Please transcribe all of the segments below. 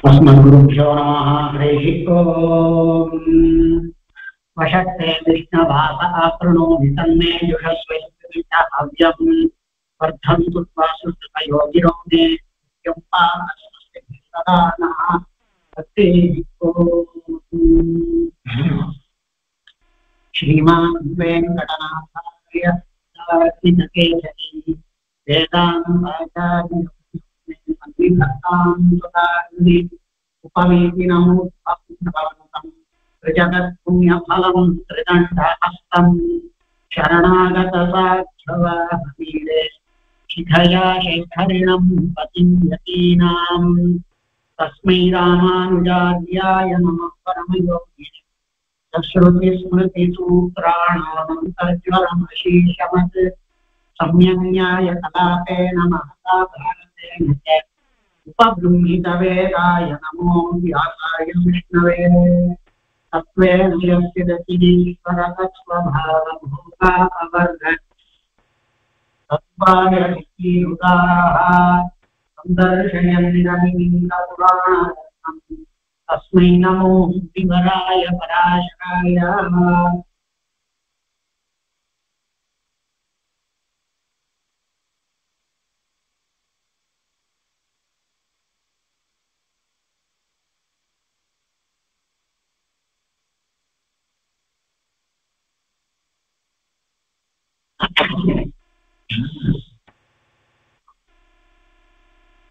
अस्मद्गुरुभ्यो नमः। हरिः ओम्। वषट्ते कृष्णभास आकृणोमि तन्मे जुषस्वैर्हव्यम् वर्धन्तु त्वा सुकृतयोगिनो मे नित्यं पावनस्मस्ति नः। हरिः ओम्। श्रीमान् वेङ्कटनाथार्य केसरी वेदान्ताचार्य उपवीतिनमुत्पन्नवन्तं त्रिजगत्पुण्यफलं त्रिदण्डहस्तं शरणागतसाक्षवाहमीरे शिखया शेखरिणं पतिं यतीनां तस्मै रामानुजार्याय नमः परमयोगिने श्रुतिस्मृतिसूत्राणामन्तर्ज्वरमशीषमत् सम्यग् कलापेन महता भारतेन च उपबृंहितवेदाय नमो व्यासाय विष्णवे तत्त्वेन यस्यदतिरीश्वरतत्स्वभावभूतापवर्ग तत्त्वायतिरुदाः सन्दर्शयन्निरमिलिङ्गपुराणरत्नम् तस्मै नमो विवराय पराशराय।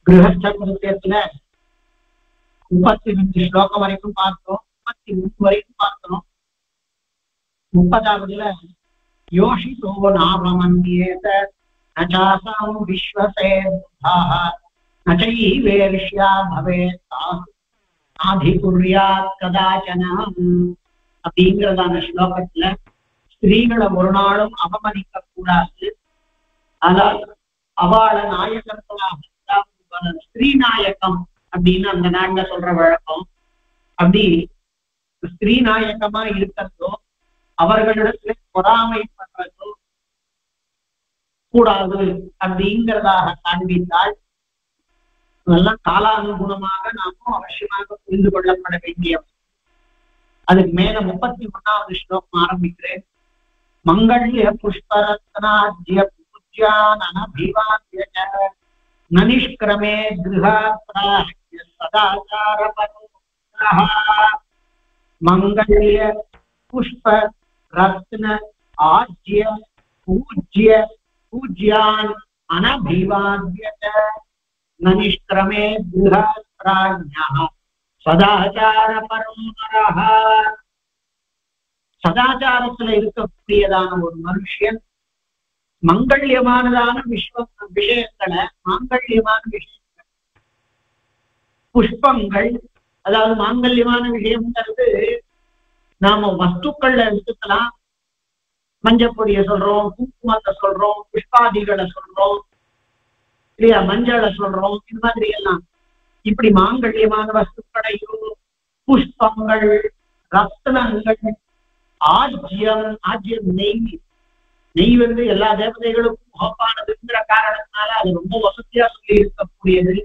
गृहस्थकृत्यத்துல 32 ஸ்லோகம் வரைக்கும் பார்த்தோம். 33 வரைக்கும் பார்த்தோம். 30வதுல யோஷிதோ நாவமன்யேத நசாசாம் விஸ்வசேத்தாக நசைவேர்ஷ்யா பவேத் ஆதிகுர்யாத் கதாச்சன அப்படிங்கிறதான ஸ்லோகத்துல ஸ்திரீகளை ஒரு நாளும் அவமதிக்க கூடாது. ஆனால் அவள நாயகர்களாக ஸ்திரீ நாயகம் அப்படின்னு அந்த நாட்டுல சொல்ற வழக்கம். அப்படி ஸ்திரீ நாயகமா இருக்கிறதோ அவர்களிடத்துல பொறாமைப்படுறதோ கூடாது அப்படிங்கிறதாக காண்பித்தால் இதெல்லாம் காலானுகுணமாக நாமும் அவசியமாக புரிந்து கொள்ளப்பட வேண்டிய. அதுக்கு மேல 31வது ஸ்லோகம் ஆரம்பிக்கிறேன். மங்கள்ய புஷ்பரத்னாஜ்ய பூஜ்யானபிவாத்ய நனிஷ்கிரமே கிருஹாப்ராஹ்ய சதாச்சாரபரோக்தः. மங்கள்ய புஷ்ப ரத்ன ஆஜ்ய பூஜ்ய பூஜ்யான் அனபிவாத்ய நனிஷ்கிரமே கிருஹாப்ராஹ்யः சதாச்சாரபரோக்தः. சதாச்சாரத்துல இருக்கக்கூடியதான ஒரு மனுஷன் மங்கள்யமானதான விஷயங்களை மாங்கல்யமான விஷயங்கள் புஷ்பங்கள், அதாவது மாங்கல்யமான விஷயம்ங்கிறது நாம வஸ்துக்கள்ல எடுத்துக்கலாம். மஞ்சப்பொடிய சொல்றோம், குங்குமத்தை சொல்றோம், புஷ்பாதிகளை சொல்றோம் இல்லையா, மஞ்சளை சொல்றோம், இது மாதிரி எல்லாம். இப்படி மாங்கல்யமான வஸ்துக்களையோ புஷ்பங்கள் ரத்னங்கள் ஆஜ்யம், ஆஜ்யம் நெய், நெய் எல்லா தேவதைகளுக்கும் முகப்பானதுங்கிற காரணத்தினால அது ரொம்ப வசதியா சொல்லி இருக்கக்கூடியது.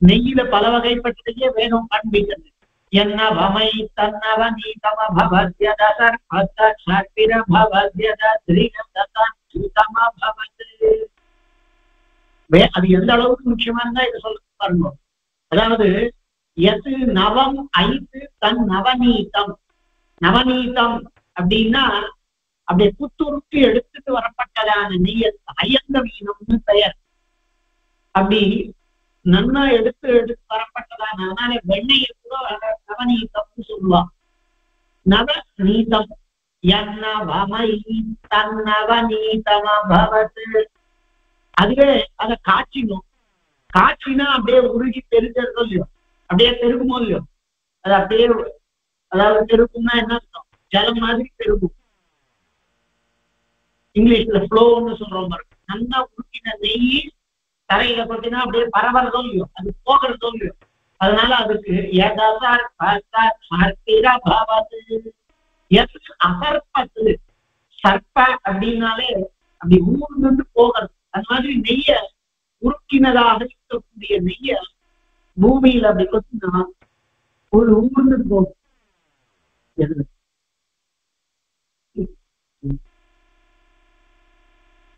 நெய்யில பல வகைப்பட்டதையே வேணும் காண்பிக்கிறது. என்ன பமை தன்னவ நீதம அது எந்த அளவுக்கு முக்கியமா இருந்தா இதை சொல்ல பாருங்க. அதாவது எது நவம் ஐந்து தன் நவநீதம். நவநீதம் அப்படின்னா அப்படியே புத்துருக்கு எடுத்துட்டு வரப்பட்டதான நெய்ய அயந்த வீணம்னு பெயர். அப்படி நன்னா எடுத்து வரப்பட்டதான, அதனால வெண்ணெயை கூட நவநீதம்னு சொல்லுவா. நவநீதம் என்ன வமை தன்னவநீதமபவது. அதுவே அதை காய்ச்சினும், காய்ச்சினா அப்படியே உருகி பெருகிறதோ இல்லையோ, அப்படியே பெருகுமோ இல்லையோ, அது அப்படியே, அதாவது பெருகும்னா என்ன அர்த்தம், ஜலம் மாதிரி பெருகும். இங்கிலீஷ்ல ஃப்ளோன்னு சொல்றோம் பாருங்க. நல்லா உருக்கின நெய் தரையில கொட்டினா அப்படியே பரவறதோ இல்லையோ, அது போகிறதோ இல்லையோ. அதனால அதுக்கு அசர்பத்து, சர்ப்ப அப்படின்னாலே அப்படி ஊர்ந்து போகிறது. அது மாதிரி நெய்ய உருக்கினதாக இருக்கக்கூடிய நெய்ய பூமியில அப்படி கொத்தினா ஒரு ஊர்ந்து போகும்.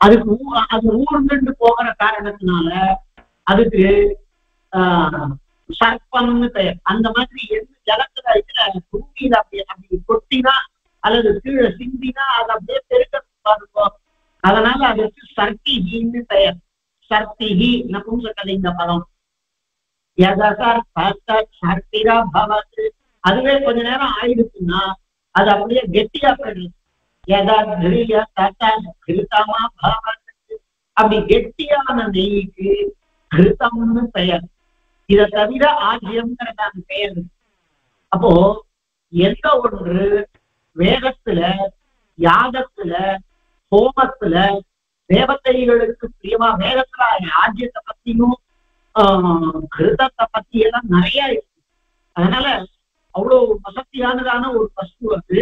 அதுக்கு அது ஊர்ந்து போகிற காரணத்தினால அதுக்கு சர்ப்பம்னு பெயர். அந்த மாதிரி எந்த ஜலத்துல இருக்கிற பூமியில அப்படி கொட்டினா அல்லது கீழே சிந்தினா அது அப்படியே பெருக்க. அதனால அதுக்கு சர்த்திகின்னு பெயர். சர்த்திகி நபும்சகலிங்க பதம். அதுவே கொஞ்ச நேரம் ஆயிடுச்சுன்னா அது அப்படியே கெட்டியா போயிடுது. அப்படி கெட்டியான நெய்க்கு கிருத்தம்னு பெயர். இதை தவிர ஆஜ்யம்ங்கிறதான பெயர். அப்போ எந்த ஒன்று வேதத்துல யாகத்துல ஹோமத்துல தேவதைகளுக்கு பிரியமா வேதத்துல ஆஜ்யத்தை பத்தியும் கிருதத்தை பத்தி எல்லாம் நிறைய இருக்கு. அதனால அவ்வளவு வசதியானதான ஒரு வஸ்து அது.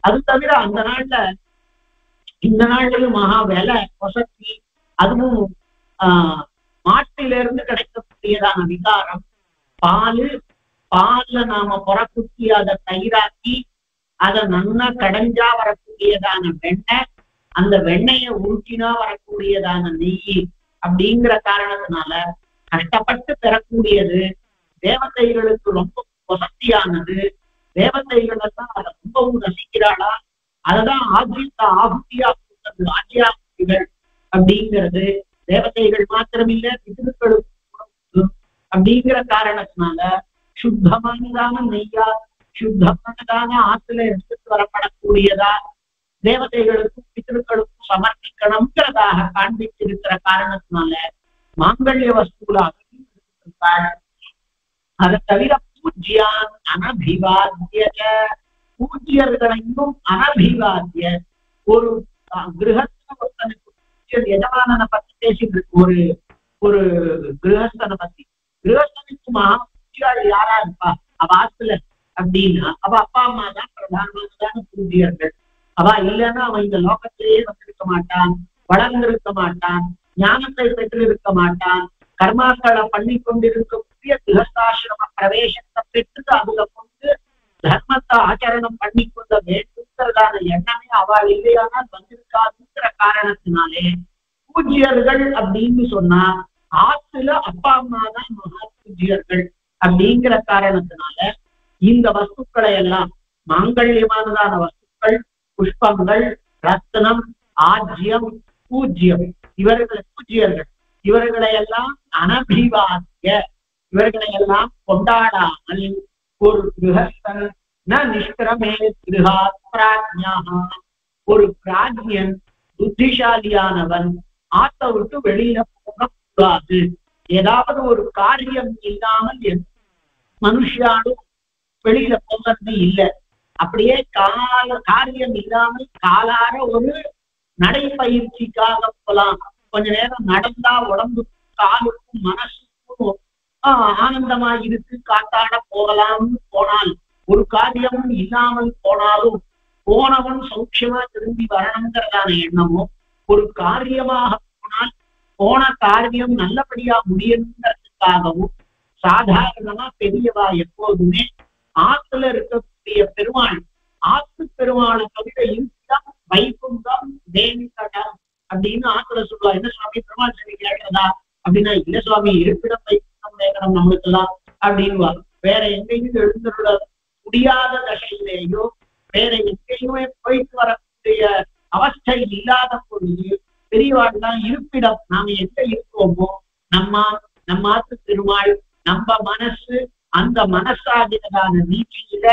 அது தவிர அந்த நாள்ல இந்த நாள்லயும் மகா விலை வசதி. அதுவும் மாட்டிலிருந்து கிடைக்கக்கூடியதான விகாரம் பால்ல நாம புறக்குத்தி அதை தயிராக்கி அதை நல்லா கடைஞ்சா வரக்கூடியதான வெண்ணெய், அந்த வெண்ணெயை ஊற்றினா வரக்கூடியதான நெய் அப்படிங்கிற காரணத்தினால கஷ்டப்பட்டு பெறக்கூடியது. தேவதைகளுக்கு ரொம்ப வசதியானது. தேவதைகள் எல்லாம் அதை ரொம்பவும் ரசிக்கிறாளா. அததான் ஆகுதியா கொடுத்தது ஆஜ்யாகுதிகள் அப்படிங்கிறது. தேவதைகள் மாத்திரமில்ல பிதர்களுக்கு அப்படிங்கிற காரணத்தினால சுத்தமானதான நெய்யா சுத்தமானதான ஆத்துல எடுத்துட்டு வரப்படக்கூடியதா தேவதைகளுக்கும் பிதர்களுக்கும் சமர்ப்பிக்கணுங்கிறதாக காண்பித்திருக்கிற காரணத்தினால மாங்கல்ய வஸ்துகளாக அதை தவிர பூஜ்யான் அனபிவாத்திய பூஜ்யர்களையும் அனபிவாத்திய ஒரு கிரகஸ்த ஒருத்தனுக்கு எஜமானனை பத்தி பேசிட்டு ஒரு ஒரு கிரகஸ்தனை பத்தி. கிரகஸ்தனுக்கு பூஜ்யாள் யாரா இருப்பா அவ ஆத்துல அப்படின்னா அவ அப்பா அம்மா தான் பிரதானமானதான பூஜ்யர்கள். அவ இல்லைன்னா அவன் இந்த லோகத்திலேயே வந்திருக்க மாட்டான், வளர்ந்திருக்க மாட்டான், ஞானத்தை பெற்றிருக்க மாட்டான். கர்மாக்களை பண்ணி கொண்டிருக்கக்கூடிய கிரகஸ்தாசிரம பிரவேசத்தை பெற்று அதுல கொண்டு தர்மத்தை ஆச்சரணம் பண்ணி கொள்ள வேண்டுங்கிறதான எண்ணமே அவள் இல்லையானால் வந்திருக்காதுங்கிற காரணத்தினாலே பூஜ்யர்கள் அப்படின்னு சொன்னா ஆத்துல அப்பா அம்மா தான் மகா பூஜ்யர்கள் அப்படிங்கிற காரணத்தினால இந்த வஸ்துக்களை எல்லாம் மாங்கல்யமானதான வஸ்துக்கள், புஷ்பங்கள், ரத்னம், ஆஜ்யம், பூஜ்யம், இவர்களை பூஜ்யர்கள் இவர்களை எல்லாம் அனபிவாத்திய இவர்களை எல்லாம் கொண்டாடாமல் ஒரு கிரகஸ்தன் நிஷ்கிரமே கிருஹாத் பிராஜ்ஞா ஒரு பிராஜ்யன் புத்திசாலியானவன் ஆத்த விட்டு வெளியில போகக்கூடாது. ஏதாவது ஒரு காரியம் இல்லாமல் மனுஷாலும் வெளியில போகிறது இல்லை. அப்படியே காரியம் இல்லாமல் காலார ஒரு நடைப்பயிற்சிக்காக போலாம். கொஞ்ச நேரம் நடந்தா உடம்பு காலுக்கும் மனசுக்கும் ஆனந்தமா இருக்கு, காத்தாட போகலாம்னு போனால் ஒரு காரியமும் இல்லாமல் போனாலும் போனவன் சௌக்கியமா திரும்பி வரணுங்கிறதான எண்ணமும் ஒரு காரியமாக போனால் போன காரியம் நல்லபடியா முடியணுங்கிறதுக்காகவும் சாதாரணமா பெரியவா எப்போதுமே ஆத்துல இருக்கக்கூடிய பெருமாள் ஆத்து பெருமாளை தவிர இருப்பிடம் வைகுண்டம் தேவிகடம் அப்படின்னு ஆத்துல சொல்லுவா. என்ன சுவாமி பெருமாள் சொல்லி கேட்கிறதா அப்படின்னா இல்ல சுவாமி இருப்பிடம் வைகுண்டம் வேகணும் நம்மளுக்கு எல்லாம் அப்படின்வா. வேற எங்கேயும் எழுந்துள்ள முடியாத தசையிலேயோ வேற எங்கேயுமே போயிட்டு வரக்கூடிய அவஸ்தை இல்லாத பொழுது பெரியவாள் தான் இருப்பிடம். நாம எங்க இருக்கோமோ நம்ம ஆத்து பெருமாள் நம்ம மனசு அந்த மனசாகிறதான நீச்சியில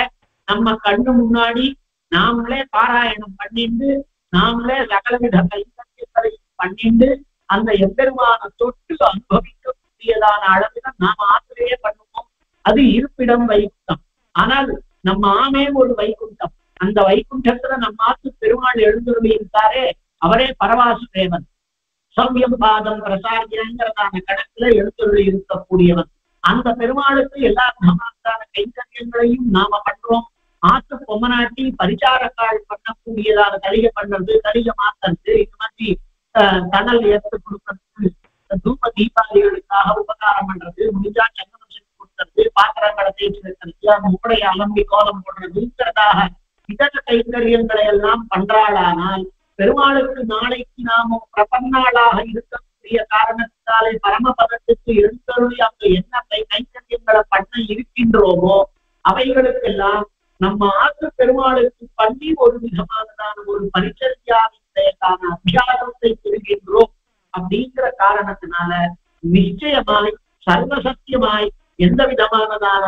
நம்ம கண்ணு முன்னாடி நாமளே பாராயணம் பண்ணிட்டு நாமளே சகலவித கைங்கரியங்களை பண்ணிட்டு அந்த எம்பெருமான தொட்டு அனுபவிக்கக்கூடியதான அளவுல நாம ஆத்திரையே பண்ணுவோம். அது இருப்பிடம் வைகுண்டம். ஆனால் நம்ம ஆமே ஒரு வைகுண்டம். அந்த வைகுண்டத்துல நம்ம ஆத்து பெருமாள் எழுந்துருளி இருக்காரே அவரே பரவாசுதேவன். சௌவியம் பாதம் பிரசாரியங்கிறதான கணக்குல எழுந்துருளி இருக்கக்கூடியவன். அந்த பெருமாளுக்கு எல்லா விதமான கைங்கரியங்களையும் நாம பண்றோம். ஆத்து பொம்மநாட்டி பரிசாரக்கால் பண்ணக்கூடியதான கலிகை பண்றது, கலிகை மாத்துறது, இந்த மாதிரி தணல் ஏற்று கொடுக்கறது, தூப தீபாவளிகளுக்காக உபகாரம் பண்றது, முடிஞ்சா சந்தனம் பாத்திரங்களை தேய்ச்சி வைக்கிறது, மூடைய அலம்பி கோலம் போடுறதுங்கிறதாக இதர கைங்கரியங்களை எல்லாம் பண்றாளானால் பெருமாளுக்கு நாளைக்கு நாம பிரபன்னாளாக இருக்கக்கூடிய காரணத்தினாலே பரமபதத்துக்கு எழுந்தருளி அங்க என்ன கைங்கரியங்களை பண்ண இருக்கின்றோமோ அவைகளுக்கெல்லாம் நம்ம ஆற்று பெருமாளுக்கு பண்ணி ஒரு விதமானதான ஒரு பரிச்சரியாவின் அபியாசத்தை பெறுகின்றோம் அப்படிங்கிற காரணத்தினால நிச்சயமாய் சர்வசத்தியமாய் எந்த விதமானதான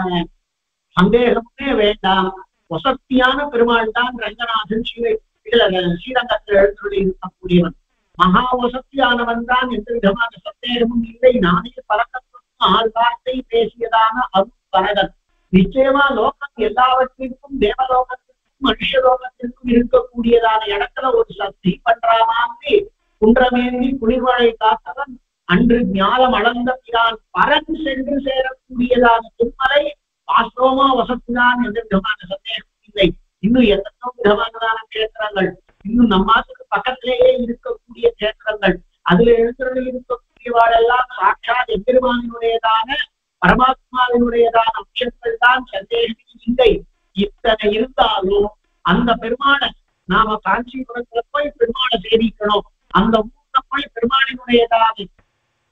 சந்தேகமே வேண்டாம். வசத்தியான பெருமாள் தான் ரங்கநாதன் ஸ்ரீரங்கத்தில் எழுந்துள்ளி இருக்கக்கூடியவன். மகா வசத்தியானவன் தான், எந்த விதமான சந்தேகமும் இல்லை. நானே பழக்கத்துக்கும் 6 வார்த்தை பேசியதான அருள் வரதன். நிச்சயமா லோகம் எல்லாவற்றிற்கும் தேவலோகத்திற்கும் மனுஷலோகத்திற்கும் இருக்கக்கூடியதான இடத்துல ஒரு சக்தி பண்ற மாதிரி குன்றமேந்தி குளிர்மழை காத்தவன் அன்று ஞானம் அளந்த பிரான் பரன் சென்று சேரக்கூடியதான திருமலை வாஸ்தவமா வசத்துதான், எந்த விதமான சந்தேகம் இல்லை. இன்னும் எத்தனோ விதமானதான கேத்திரங்கள், இன்னும் நம்மாத்துக்கு பக்கத்திலேயே இருக்கக்கூடிய கேத்திரங்கள், அதுல எழுத்துள்ள இருக்கக்கூடியவாடெல்லாம் சாட்சாத் எம்பெருமானினுடையதான பரமாத்மாவினுடையதான அம்சங்கள் தான், சந்தேகமே இல்லை. இத்தனை இருந்தாலும் அந்த பெருமானை நாம காஞ்சிபுரத்துல போய் பெருமானை சேவிக்கணும், அந்த ஊர்ல போய் பெருமானினுடையதான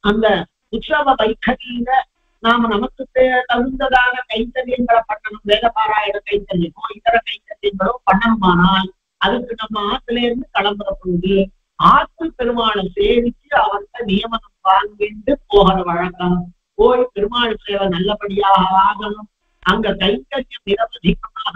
அந்த உற்சவ வைக்கணியில நாம நமக்கு தகுந்ததான கைத்தறியங்களை பண்ணணும். வேதபாராயண கைத்தறியமோ இதர கைத்தறியங்களோ பண்ணணுமானால் அதுக்கு நம்ம ஆத்துல இருந்து கிளம்புற பொழுது ஆத்து பெருமாளை சேவிச்சு அவர்கிட்ட நியமனம் வாங்கிட்டு போகிற வழக்கம். போய் பெருமாள் சேவை நல்லபடியாக ஆகணும், அங்க கைத்தறியம் நிரவதிகமாக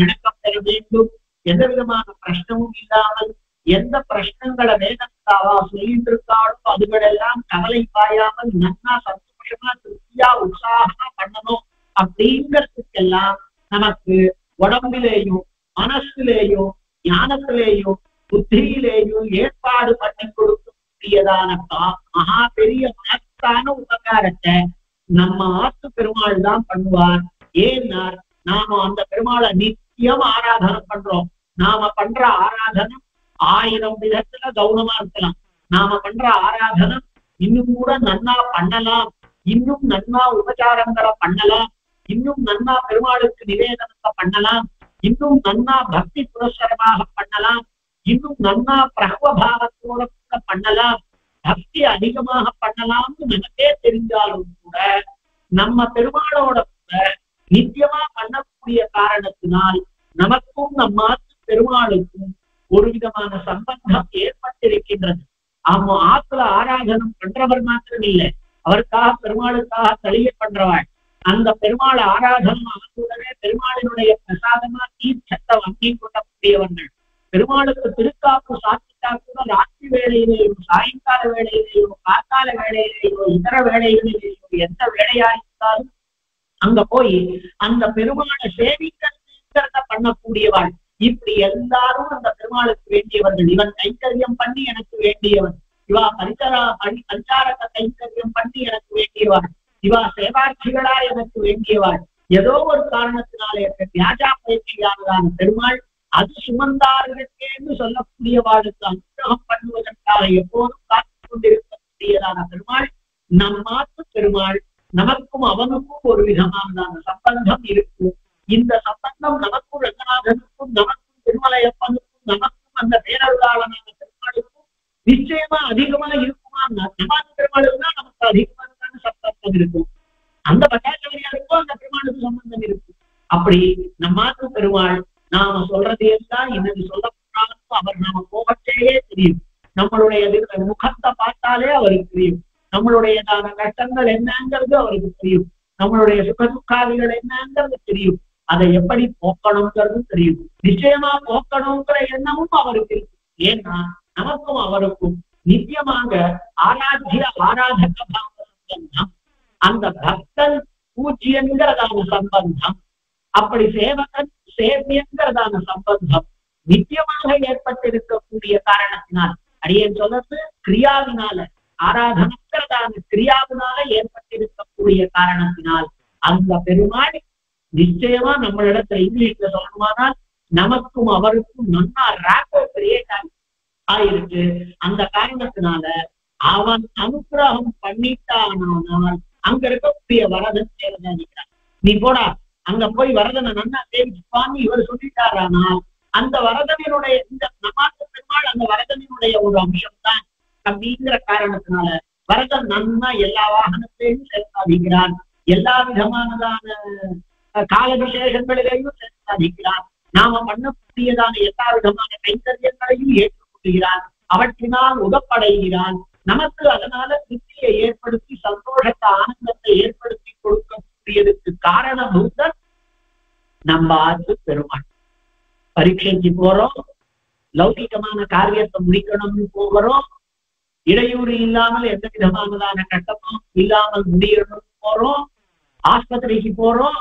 நடக்க பெற வேண்டும், எந்த விதமான பிரச்சனமும் இல்லாமல் எந்த பிரச்சனைகளை வேதத்தாவா சொல்லிட்டு இருக்காளோ அதுகளெல்லாம் கவலை பாயாமல் நன்னா சந்தோஷமா திருப்தியா உற்சாகமா பண்ணணும். அப்படிங்கிறதுக்கெல்லாம் நமக்கு உடம்பிலேயும் மனசுலேயும் ஞானத்திலேயும் புத்தியிலேயும் ஏற்பாடு பண்ணி கொடுக்கக்கூடியதான மகா பெரிய மகத்தான உபகாரத்தை நம்ம ஆத்து பெருமாள் தான் பண்ணுவார். ஏன்னா நாம அந்த பெருமாளை நித்தியம் ஆராதனம் பண்றோம். நாம பண்ற ஆராதனம் 1000 விதத்துல கௌனமா இருக்கலாம். நாம பண்ற ஆராதனம் இன்னும் கூட நன்னா பண்ணலாம், இன்னும் நன்னா உபச்சாரங்களை பண்ணலாம், இன்னும் நன்னா பெருமாளுக்கு நிவேதனத்தை பண்ணலாம், இன்னும் நன்னா பக்தி புரஸ்கரமாக பண்ணலாம், இன்னும் நன்னா பிரகவபாவத்தோட கூட பண்ணலாம், பக்தி அதிகமாக பண்ணலாம்னு நமக்கே தெரிஞ்சாலும் கூட நம்ம பெருமாளோட கூட நித்தியமா பண்ணக்கூடிய காரணத்தினால் நமக்கும் நம்ம பெருமாளுக்கும் ஒரு விதமான சம்பந்தம் ஏற்பட்டிருக்கின்றது. அவன் ஆத்துல ஆராதனம் பண்றவர் மாத்திரம் இல்லை, அவருக்காக பெருமாளுக்காக தளிய பண்றவாள். அந்த பெருமாள் ஆராதனம் ஆகுடனே பெருமாளினுடைய பிரசாதமா தீர்ச்சத்தை வாங்கி கொள்ளக்கூடியவர்கள். பெருமாளுக்கு திருக்காப்பு சாத்திட்டா கூட ராத்திரி வேளையிலேயோ சாயங்கால வேளையிலேயோ காத்தால வேளையிலேயோ இதர வேளைகளிலேயோ எந்த வேலையா இருந்தாலும் அங்க போய் அந்த பெருமாளை சேவிக்கிறத பண்ணக்கூடியவாள். இப்படி எல்லாரும் அந்த பெருமாளுக்கு வேண்டியவர்கள். இவன் கைங்கரியம் பண்ணி எனக்கு வேண்டியவன், இவா பரிசாரக கைங்கரியம் பண்ணி எனக்கு வேண்டியவாள், இவா சேவாட்சிகளா எனக்கு வேண்டியவாள். ஏதோ ஒரு காரணத்தினாலே வியாஜா பயிற்சியானதான பெருமாள் அது சுமந்தார்களுக்கேன்னு சொல்லக்கூடியவாளுக்கு அனுகிரகம் பண்ணுவதற்காக எப்போதும் காத்துக் கொண்டிருக்கக்கூடியதான பெருமாள் நம்மாத்து பெருமாள். நமக்கும் அவனுக்கும் ஒரு விதமானதான சம்பந்தம் இருக்கும். இந்த சம்பந்தம் நமக்கும் ரங்கநாதனுக்கும் நமக்கும் திருமலையப்பனுக்கும் நமக்கும் அந்த பேரருளாளனான பெருமாளுக்கும் நிச்சயமா அதிகமா இருக்குமா? நமாத்து பெருமாளுக்கு தான் நமக்கு அதிகமான சம்பந்தம் இருக்கும். அந்த பட்டாச்சாரியாருக்கும் அந்த பெருமாளுக்கு சம்பந்தம் இருக்கும். அப்படி நம்மாத்து பெருமாள் நாம சொல்றது எல்லாம் இன்னது சொல்லப்படாலும் அவர் நாம போகச்சேயே தெரியும். நம்மளுடைய முகத்தை பார்த்தாலே அவருக்கு தெரியும். நம்மளுடையதான கஷ்டங்கள் என்னங்கிறது அவருக்கு தெரியும். நம்மளுடைய சுகதுக்காதிகள் என்னங்கிறது தெரியும். அதை எப்படி போக்கணுங்கிறது தெரியும். நிச்சயமா போக்கணுங்கிற எண்ணமும் அவருக்கு இருக்கு. ஏன்னா நமக்கும் அவருக்கும் நித்தியமாக ஆராதக பாவ சம்பந்தம், அந்த பக்தன் பூஜ்யங்கிறதான சம்பந்தம், அப்படி சேவகன் சேவியங்கிறதான சம்பந்தம் நித்தியமாக ஏற்பட்டிருக்கக்கூடிய காரணத்தினால், அடியேன் சொல்றது கிரியாவினால, ஆராதனங்கிறதான கிரியாவினால ஏற்பட்டிருக்கக்கூடிய காரணத்தினால் அந்த பெருமாள் நிச்சயமா நம்மளிடத்துல இங்கிலீஷ்ல சொல்லணுமானால் நமக்கும் அவருக்கும் நன்னா ராப்போ கிரியேட் ஆயிருக்கு. அந்த காரணத்தினால அவன் அனுகிரகம் பண்ணிட்டானால் அங்க இருக்கக்கூடிய வரதன் சேரதான் நிற்கிறான். நீ போடா அங்க போய் வரதனை நன்னா சேவிச்சுப்பான்னு இவர் சொல்லிட்டாரானால் அந்த வரதனினுடைய இந்த நமாத்த பெருமாள் அந்த வரதனினுடைய ஒரு அம்சம் தான் அப்படிங்கிற காரணத்தினால வரதன் நன்னா எல்லா வாகனத்தையும் சேர்த்தாதிக்கிறான், எல்லா விதமானதான கால விசேஷங்களிலேயும் சேர்த்தாதிக்கிறான், நாம பண்ணக்கூடியதான எல்லா விதமான கைங்கரியங்களையும் ஏற்றுக்கொள்கிறான், அவற்றினால் உதப்படைகிறான். நமக்கு அதனால திருப்தியை ஏற்படுத்தி சந்தோஷத்தை ஆனந்தத்தை ஏற்படுத்தி கொடுக்கக்கூடியதுக்கு காரணபூதன் நம்ம ஆத்து பெருமாள். பரீட்சைக்கு போறோம், லௌகிகமான காரியத்தை முடிக்கணும்னு போகிறோம், இடையூறு இல்லாமல் எந்த விதமானதான கட்டமும் இல்லாமல் முடியணும்னு போறோம், ஆஸ்பத்திரிக்கு போறோம்,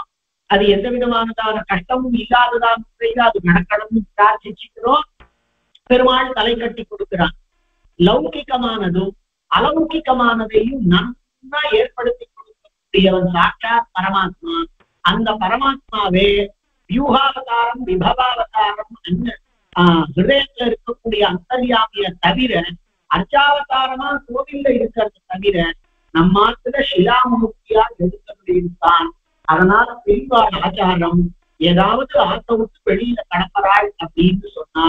அது எந்த விதமானதான கஷ்டமும் இல்லாததான முறையில் அது நடக்கணும்னு பிரார்த்திச்சுக்கிறோம், பெருமாள் தலை கட்டி கொடுக்கிறான். லௌகிகமானதும் அலௌகிகமானதையும் நன்னா ஏற்படுத்தி கொடுக்கக்கூடியவன் சாட்சாத் பரமாத்மா. அந்த பரமாத்மாவே வியூகாவதாரம் விபவாவதாரம் ஹிருதயத்துல இருக்கக்கூடிய அந்தர்யாமிய தவிர அர்ச்சாவதாரமா கோவில்ல இருக்கிறது தவிர நம்மாத்துல சிலாமுக்தியா எழுந்தது இருக்கான். அதனால பெரியவாள் ஆச்சாரம் ஏதாவது ஆத்த விட்டு வெளியில கடப்பறாள் அப்படின்னு சொன்னா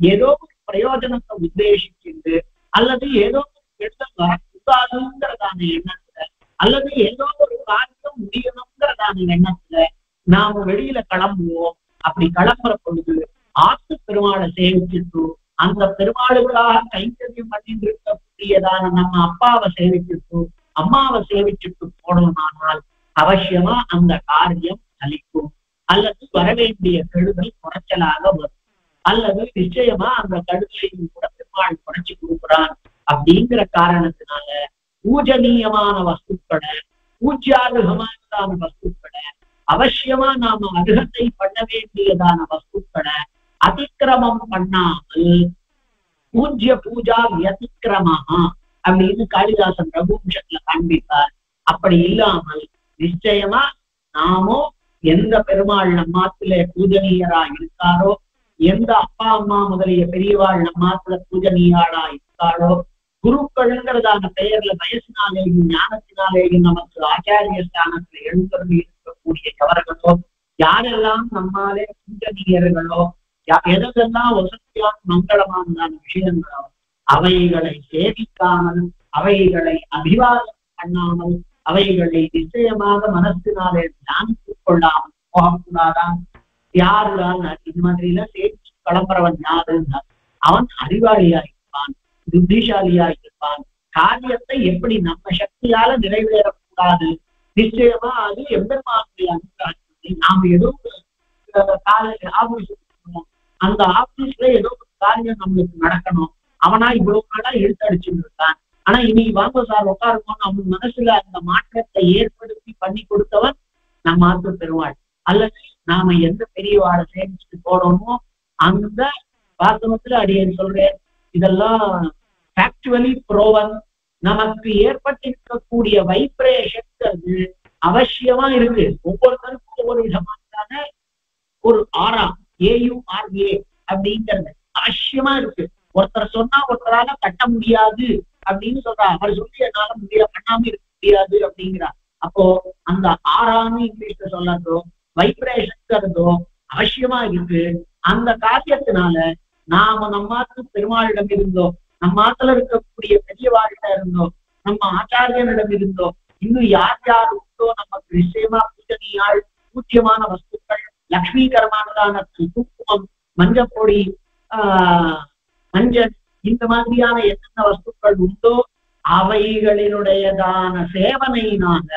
ஏதோ ஒரு பிரயோஜனத்தை உத்தேசிக்கிட்டு அல்லது ஏதோ ஒரு கெடுதல் வரக்கூடாதுங்கிறதான எண்ணத்துல அல்லது ஏதோ ஒரு காரியம் முடியணுங்கிறதான எண்ணத்துல நாம வெளியில கிளம்புவோம். அப்படி கிளம்புற பொழுது ஆத்து பெருமாளை சேவிச்சுட்டு அந்த பெருமாளுக்காக கைங்கரியம் பண்ணிட்டு இருக்கக்கூடியதான நம்ம அப்பாவை சேவிச்சுட்டு அம்மாவை சேவிச்சுட்டு போனோம்னால் அவசியமா அந்த காரியம் அளிக்கும், அல்லது வரவேண்டிய கெடுதல் குறைச்சலாக வரும், அல்லது நிச்சயமா அந்த கடுதலையும் கூட பெருமாள் குறைச்சு கொடுக்குறான். அப்படிங்கிற காரணத்தினால பூஜனீயமான வஸ்துக்களை பூஜ்யாருகமானதான வஸ்துக்களை அவசியமா நாம அருகத்தை பண்ண வேண்டியதான வஸ்துக்களை அதிக்கிரமம் பண்ணாமல் பூஜ்ய பூஜா வியதிக்கிரமஹா அப்படின்னு காளிதாசன் ரகுவம்சத்துல காண்பித்தார். அப்படி இல்லாமல் நிச்சயமா நாமோ எந்த பெருமாள் நம்மாத்துல பூஜனீயரா இருக்காரோ, எந்த அப்பா அம்மா முதலிய பெரியவாள் நம்மாத்துல பூஜனீயாளா இருக்காளோ, குருக்கள்ங்கிறதான பெயர்ல வயசினாலேயும் ஞானத்தினாலேயும் நமக்கு ஆச்சாரிய ஸ்தானத்துல எழுந்தருள் இருக்கக்கூடிய எவர்களோ, யாரெல்லாம் நம்மாலே பூஜனீயர்களோ, எதெல்லாம் வசதியான மங்களமானதான விஷயங்களோ அவைகளை சேவிக்காமல் அவைகளை அபிவாதம் பண்ணாமல் அவைகளை நிச்சயமாக மனசினாலே தியானித்துக் கொள்ளாமல் போகக்கூடாதான். யாருதான் இது மாதிரி எல்லாம் சேவிச்சு கிளம்புறவன் யாருன்னா அவன் அறிவாளியா இருப்பான், புத்திசாலியா இருப்பான். காரியத்தை எப்படி நம்ம சக்தியால நிறைவேறக்கூடாது, நிச்சயமா அது எம்பெருமானுடைய அனுகிரகத்தை நாம ஏதோ ஆபீஸ் அந்த ஆபீஸ்ல ஏதோ ஒரு காரியம் நம்மளுக்கு நடக்கணும், அவனா இவ்வளவு நாளா எடுத்தடிச்சுட்டு இருக்கான், ஆனா இனி வாங்க சார் உட்காருக்கோன்னு அவன் மனசுல அந்த மாற்றத்தை ஏற்படுத்தி பண்ணி கொடுத்தவன் நம்ம ஆத்து பெருமாள். அல்லது நாம எந்த பெரியவாளை சேமிச்சுட்டு போறோமோ அந்த வாசகத்துல அடியேன் சொல்றேன், இதெல்லாம் ஃபேக்சுவலி ப்ரோவன். நமக்கு ஏற்பட்டிருக்கக்கூடிய வைப்ரேஷன் அவசியமா இருக்கு. ஒவ்வொருத்தருக்கும் ஒவ்வொரு விதமான ஒரு ஆரா AURA அப்படிங்கிறது அவசியமா இருக்கு. ஒருத்தர் சொன்னா ஒருத்தரால கட்ட முடியாது அப்படின்னு சொல்றா, அவர் சொல்லி என்னால பண்ணாம இருக்க முடியாது அப்படிங்கிறார். அப்போ அந்த ஆறான்னு இங்கிலீஷ்ல சொல்லாதோ வைப்ரேஷன்ங்கிறதோ அவசியமா இருக்கு. அந்த காரியத்தினால நாம நம்மாத்து பெருமாளிடம் இருந்தோ, நம்மாத்துல இருக்கக்கூடிய பெரியவாழ்கிட்ட இருந்தோ, நம்ம ஆச்சாரியனிடம் இருந்தோ, இன்னும் யார் யார் உண்டோ நமக்கு நிச்சயமா பூஜனியாள் பூஜ்யமான வஸ்துக்கள் லக்ஷ்மீகரமானதான குங்குமம் மஞ்சப்பொடி மஞ்சள் இந்த மாதிரியான என்னென்ன வஸ்துக்கள் உண்டோ அவைகளினுடையதான சேவனையினால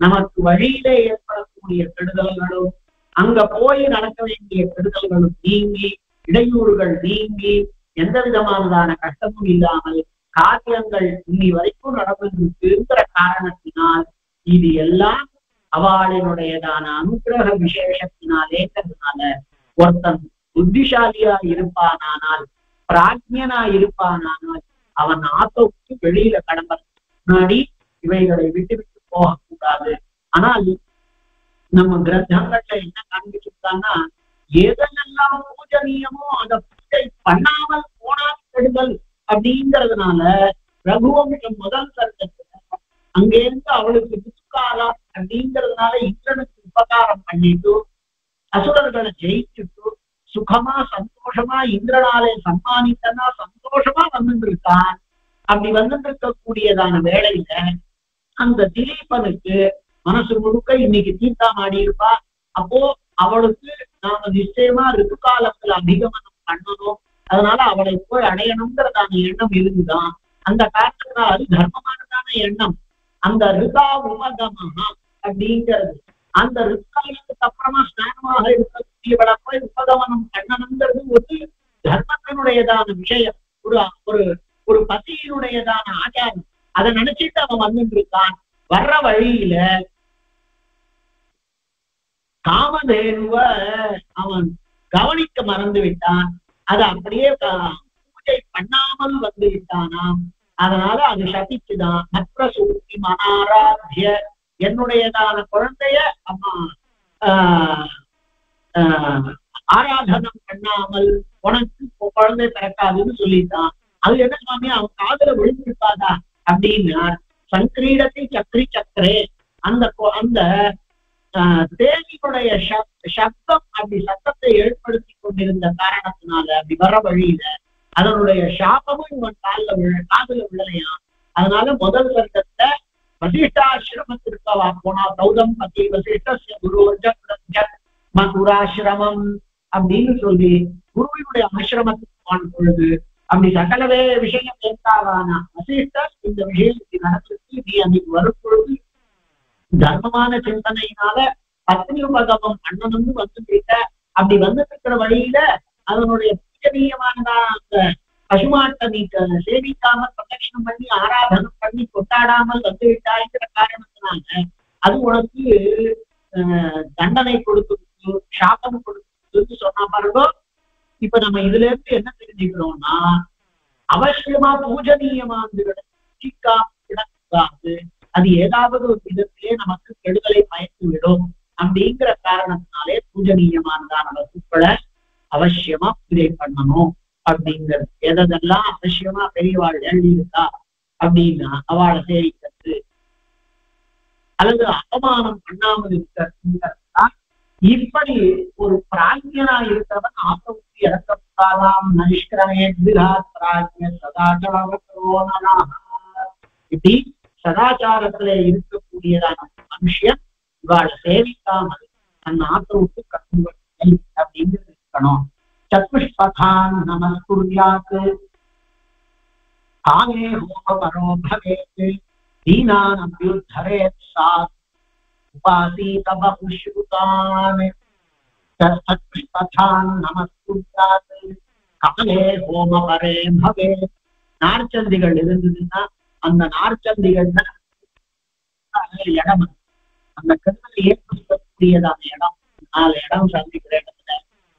நமக்கு வழியிலே ஏற்படக்கூடிய கெடுதல்களும் அங்க போய் நடக்க வேண்டிய கெடுதல்களும் நீங்கி இடையூறுகள் நீங்கி எந்த விதமானதான கஷ்டமும் இல்லாமல் காரியங்கள் இன்னி வரைக்கும் நடந்திருக்கிற காரணத்தினால் இது எல்லாம் அவளினுடையதான அனுகிரக விசேஷத்தினாலேங்கிறதுனால ஒருத்தன் புத்திசாலியா இருப்பானானால் பிராஜ்யனா இருப்பானானால் அவன் ஆத்தோக்கு வெளியில கடம்புறதுக்கு முன்னாடி இவைகளை விட்டு விட்டு போகக்கூடாது. ஆனால் நம்ம கிரந்தங்கள்ல என்ன காண்பிச்சிருக்காங்கன்னா எதெல்லாம் பூஜனீயமோ அதை பூஜை பண்ணாமல் போனால் கெடுதல் அப்படிங்கிறதுனால ரகுவம்சம் முதல் சர்க்கத்துல அங்கேருந்து அவளுக்கு துக்காலா அப்படிங்கிறதுனால இந்திரனுக்கு உபகாரம் பண்ணிட்டு அசுரர்களை ஜெயிச்சுட்டு சுகமா சந்தோஷமா இந்திரனாலே சம்மானித்தனா சந்தோஷமா வந்துட்டு இருக்கான். அப்படி வந்துட்டு இருக்கக்கூடியதான வேளையில அந்த திலீபனுக்கு மனசு முழுக்க இன்னைக்கு தீர்த்தாமாடி இருப்பா. அப்போ அவளுக்கு நாம நிச்சயமா ரித்து காலத்துல அபிகமனம் பண்ணணும், அதனால அவளை போய் அடையணுங்கிறதான எண்ணம் இருந்துதான். அந்த காரணத்தினால் அது தர்மமானதான எண்ணம். அந்த ரிதா உபகமனா அப்படிங்கிறது அந்த ரித்தாலத்துக்கு அப்புறமா ஸ்நானமாக இருக்கக்கூடியவளை போய் உபகமனம் பண்ணணுங்கிறது ஒரு தர்மத்தினுடையதான விஷயம், ஒரு ஒரு ஒரு பசியினுடையதான ஆச்சாரம். அதை நினைச்சிட்டு அவன் வந்துட்டு இருக்கான். வர்ற வழியில காமதேனுவ அவன் கவனிக்க மறந்து விட்டான். அதை அப்படியே பூஜை பண்ணாமல் வந்து விட்டானாம். அதனால அது சபிச்சுதான். மற்ற சூழ்ச்சி மனாராத்திய என்னுடையதான குழந்தைய அம்மா ஆராதனம் பண்ணாமல் உனக்கு குழந்தை பிறக்காதுன்னு சொல்லிட்டான். அது என்ன சுவாமி அவன் காதுல விழுந்திருக்காதா அப்படின்னா, சங்கிரீடத்தை சக்கரி சக்கரே அந்த அந்த தேவியுடைய சப்தம் அப்படி சத்தத்தை ஏற்படுத்தி கொண்டிருந்த காரணத்தினால அப்படி வர வழியில அதனுடைய சாபமும் இவன் காதுல விழலையாம். அதனால முதல் வருடத்தை வசிஷ்டாசிரமத்திற்கு அவ போனா. கௌதம் பத்தி வசிஷ்ட குருராசிரமம் அப்படின்னு சொல்லி குருவினுடைய ஆசிரமத்துக்கு போன பொழுது அப்படி சகலவே விஷயம் கேட்காவானா வசிஷ்டர் இந்த விஷயத்துக்கு நடத்திட்டு நீ அன்னைக்கு வரும் பொழுது தர்மமான சிந்தனையினால பத்னி உபகமம் பண்ணணும்னு வந்துட்ட. அப்படி வந்துட்டு இருக்கிற வழியில அதனுடைய பூஜனீயமானதா அந்த பசுமாட்டை நீ சேவிக்காம பிரதட்சணம் பண்ணி ஆராதனம் பண்ணி கொண்டாடாமல் வந்து விட்டாய்ங்கிற காரணத்தினால அது உனக்கு தண்டனை கொடுத்து சாபம் கொடுத்து சொன்னா பாருங்க. இப்ப நம்ம இதுல இருந்து என்ன தெரிஞ்சுக்கிறோம்னா, அவசியமா பூஜனீயமானது அது ஏதாவது ஒரு விதத்திலே நமக்கு கெடுதலை பயந்து விடும். அப்படிங்கிற காரணத்தினாலே பூஜனீயமானதான வஸ்துக்களை அவசியமா பூஜை பண்ணணும் அப்படிங்கிறது. எதெல்லாம் அவசியமா பெரியவாள் எழுதி இருக்கா அப்படின்னா அவளை சேவிக்கிறது அல்லது அபமானம் பண்ணாமல் இருக்கிறதுங்கிறதுதான். இப்படி ஒரு பிராஜ்யனா இருக்கிறவன் ஆபத்து இறக்கப்பட்டாலாம் நிஷ்கிரமே பிராஜ்ய சதாச்சாரோ. இப்படி சதாச்சாரத்துல இருக்கக்கூடியதான மனுஷன் இவாளை சேவிக்காமல் தன் ஆத்தை விட்டு கட்டுவதை அப்படிங்கிறது இருக்கணும். சத்ருஷ்பதான் நமஸ்குர்யாத் காமே ஹோமபரோ பவேத் தீனான் அபியுத்தரேத் சாத் உபாசீத பகுஷ்ருதான். சத்ருஷ்பதான் நமஸ்குர்யாத் காமே ஹோமபரே பவேத். நார்ச்சந்திகள் இருந்ததுன்னா அந்த நார்ச்சந்திகள் இடம், அந்த கண்களை ஏற்படுத்தக்கூடியதான இடம். 4 இடம் சந்திக்கிற இடத்துல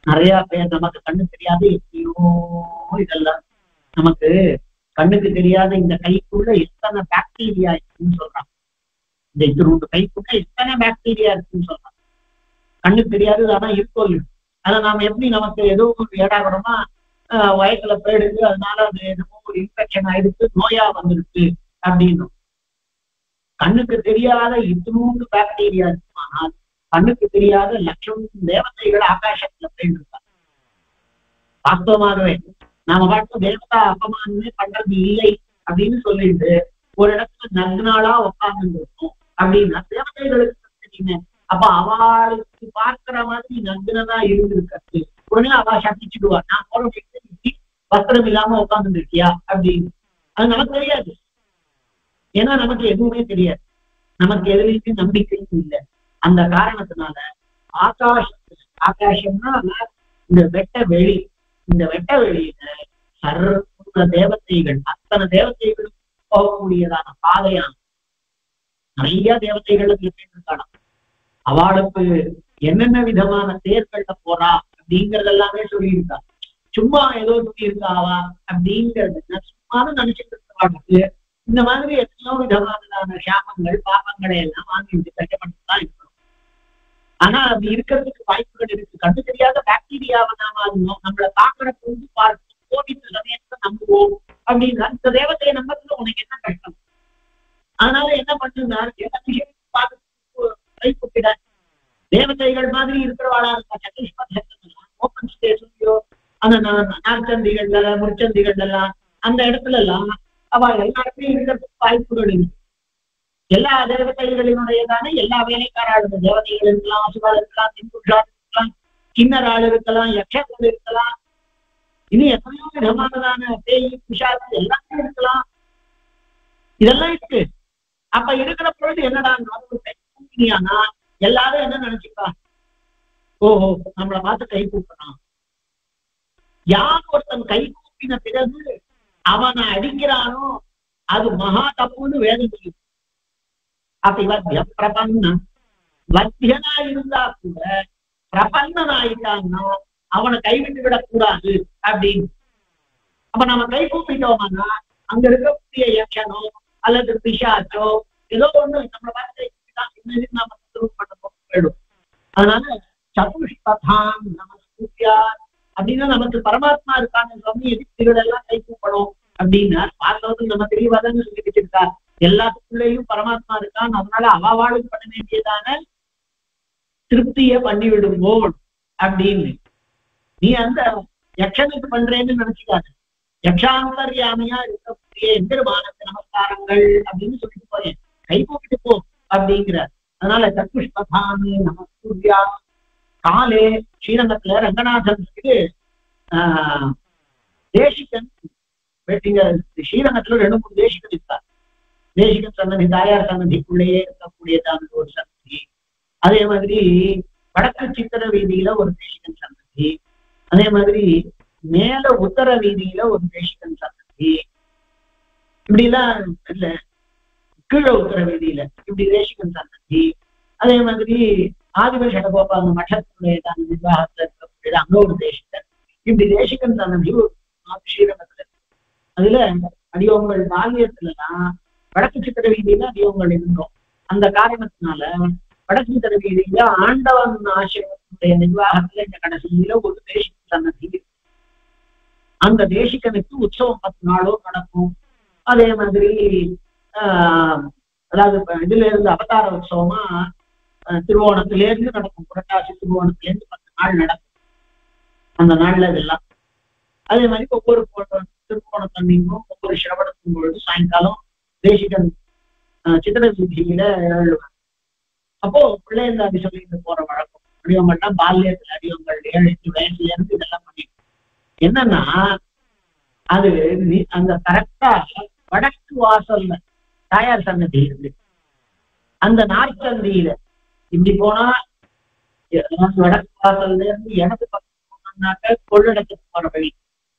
நிறைய பேர் நமக்கு கண்ணு தெரியாது எப்படியோ இதெல்லாம் நமக்கு கண்ணுக்கு தெரியாத இந்த கைக்குள்ள எத்தனை பாக்டீரியா இருக்குன்னு சொல்றான். இந்த இது கைக்குள்ள எத்தனை பாக்டீரியா இருக்குன்னு சொல்றான். கண்ணுக்கு தெரியாது ஆனா இருக்கும். அதை நாம எப்படி நமக்கு ஏதோ ஒரு ஏடாகிறோமா வயசுல போயிடுது, அதனால அது என்னமோ ஒரு இன்ஃபெக்ஷன் ஆயிடுச்சு, நோயா வந்துருக்கு அப்படின்னு. கண்ணுக்கு தெரியாத இத்தனூண்டு பாக்டீரியா இருக்குமானால் கண்ணுக்கு தெரியாத லட்சம் தேவதைகள் ஆகாசத்துல போயிட்டு இருக்காங்க. வாஸ்தவமாகவே நாம பாட்டு தேவதா அபமானமே பண்றது இல்லை அப்படின்னு சொல்லிட்டு ஒரு இடத்துல நಗ್ನಾளா உட்கார்ந்து இருக்கும் அப்படின்னா தேவதைகளுக்கு தெரியுமே. அப்ப அவளுக்கு பார்க்கிற மாதிரி நಗ್னதா இருந்திருக்கிறது. உடனே அவ சட்டிச்சுடுவா, நான் போற வஸ்திரம் இல்லாம உட்கார்ந்து இருக்கியா அப்படின்னு. அது நமக்கு தெரியாது. ஏன்னா நமக்கு எதுவுமே தெரியாது, நமக்கு எதுலையுமே நம்பிக்கையும் இல்லை. அந்த காரணத்தினால ஆகாசம்னா இந்த வெட்ட வெளி, இந்த வெட்ட வெளியில சர்வ தேவதைகள் அத்தனை தேவதைகளும் போகக்கூடியதான பாதையான நிறைய தேவதைகள் இருக்கானா. அவளுக்கு என்னென்ன விதமான தேர்கள்ல போறா அப்படிங்கறது எல்லாமே சொல்லியிருக்கா. சும்மா ஏதோ சொல்லியிருக்காவா அப்படிங்கிறது சும்மானு நினைச்சிட்டு இருக்கிறவளுக்கு இந்த மாதிரி எத்தனோ விதமான சாபங்கள் பாபங்களை எல்லாம் வாங்கிட்டு கஷ்டப்பட்டுதான் இருக்கணும். ஆனா அது இருக்கிறதுக்கு வாய்ப்புகள் இருக்கு. கண்டு தெரியாத பாக்டீரியாவை நாம நம்மளை தாக்கறதுக்கு வந்து பார்த்து கோபித்த சமயத்தை நம்புவோம் அப்படின்னா இந்த தேவத்தையை நம்பத்துல உனக்கு என்ன கஷ்டம்? அதனால என்ன பண்ணுனார், எல்லா விஷயத்தையும் பார்த்து கை குப்பிட மாதிரி இருக்கிறவாளா இருக்கா சதுஷ்பதெல்லாம் ஓப்பன் ஸ்பேஸ்லயோ அந்த நாற்சந்திகள்ல முற்சந்திகள் எல்லாம் அந்த இடத்துல எல்லாம் அவ எல்லாருமே இருக்கிறதுக்கு வாய்ப்புகள் இருக்கு. எல்லா தேவதைகளினுடையதான எல்லா வேலைக்காராளுங்க தேவதைகள் இருக்கலாம், அசுரால் இருக்கலாம், தின்புஷால் இருக்கலாம், கிண்ணராள் இருக்கலாம், யக்ஷர்கள் இருக்கலாம், இனி எத்தனையோ விதமானதான பேய் பிசாசு எல்லாமே இருக்கலாம். இதெல்லாம் இருக்கு. அப்ப இருக்கிற பொழுது என்னடா கூப்பினியானா எல்லாரும் என்ன நினைச்சுப்பா, ஓஹோ நம்மளை பார்த்து கை கூப்பிடலாம். யார் ஒருத்தன் கை கூப்பின பிறகு அவனை அடிக்கிறானோ அது மகா தப்புன்னு வேதம் சொல்லுது. அப்ப வத்திய பிரபன்னம் வத்தியனா இருந்தா கூட பிரபன்னன் ஆயிட்டான்னா அவனை கைவிட்டு விடக்கூடாது அப்படின்னு. அப்ப நம்ம கை கூப்பிட்டோம்னா அங்க இருக்கக்கூடிய யக்ஷனோ அல்லது பிசாச்சோ ஏதோ ஒண்ணு நம்மளை பார்த்து கை கூப்பிட்டா நாம பண்ண போயிடும். அதனால சதுஷ்பதாம் நமஸ்குத்யா அப்படின்னா நமக்கு பரமாத்மா இருக்கான்னு சொல்லி எதிர்ப்புகள் எல்லாம் கை கூப்படும் அப்படின்னா பார்த்தவர்கள் நம்ம தெளிவாதான் சொல்லி வச்சிருக்கா. எல்லாத்துக்குள்ளேயும் பரமாத்மா இருக்கான், அதனால அவாவாளுக்கு பண்ண வேண்டியதான திருப்திய பண்ணி விடுவோம் அப்படின்னு. நீ அந்த யக்ஷனுக்கு பண்றேன்னு நினைச்சுக்காது. யக்ஷாந்தர்யாமியா இருக்கக்கூடிய எம்பெருமானுக்கு நமஸ்காரங்கள் அப்படின்னு சொல்லிட்டு போறேன், கை கூப்பிட்டு போ அப்படிங்கிறார். அதனால சதுஷ்பதாமி நமஸ்குத்யா. காலே ஸ்ரீரங்கத்துல ரங்கநாதனுக்கு தேசிகன் இங்க ஸ்ரீரங்கத்துல 2-3 தேசிகன் இருக்கார். தேசிகன் சன்னதி தாயார் சன்னதிக்குள்ளேயே இருக்கக்கூடியதான ஒரு சன்னதி. அதே மாதிரி வடக்கு சித்திர வீதியில ஒரு தேசிகன் சன்னதி, அதே மாதிரி மேல உத்தர வீதியில ஒரு தேசிகன் சன்னதி, இப்படி எல்லாம் இல்ல கீழ உத்தர வீதியில இப்படி தேசிகன் சன்னதி. அதே மாதிரி ஆதிப சடகோபால மட்டத்துடைய நிர்வாகத்துல இருக்கக்கூடிய அங்க ஒரு தேசிகன், இப்படி தேசிகன் சன்னதி ஒரு ஸ்ரீரங்கத்துல இருக்கு. அதுல அடியோங்கள் பால்யத்துலதான் வடக்கு சித்திர வீதியில அடியோங்கள் இருந்தோம். அந்த காரணத்தினால வடக்கு சித்திர வீதியில ஆண்டவன் ஆசிரமத்தினுடைய நிர்வாகத்துல இந்த கடைசியில ஒரு தேசிகன் சன்னதி. அந்த தேசிகனுக்கு உற்சவம் 10 நாளோ நடக்கும். அதே மாதிரி அதாவது இதுல இருந்து அவதார உற்சவமா திருவோணத்திலேருந்து நடக்கும். புரட்டாசி திருவோணத்திலேருந்து 10 நாள் நடக்கும். அந்த நாள்ல இதெல்லாம் அதே மாதிரி ஒவ்வொரு திருவோணத்தன்னைக்கும் ஒவ்வொரு சிரவணத்தின் பொழுது சாயங்காலம் தேசிகன் சித்திர வீதியில எழுவாங்க. அப்போ பிள்ளைந்தாதி சொல்லிட்டு போற வழக்கம். அடிவங்கள்லாம் பால்யத்துல அடிவங்கள் 7-8 வயசுல இருந்து இதெல்லாம் பண்ணிட்டு என்னன்னா அது அந்த கரெக்டா வடக்கு வாசல்ல தாயார் சன்னதி இருக்கு. அந்த நாற்சந்தியில இப்படி போனா வடக்கு வாசல்ல இருந்து இடது பக்கம் போனோம்னாக்க கொள்ளிடத்துக்கு போற வழி,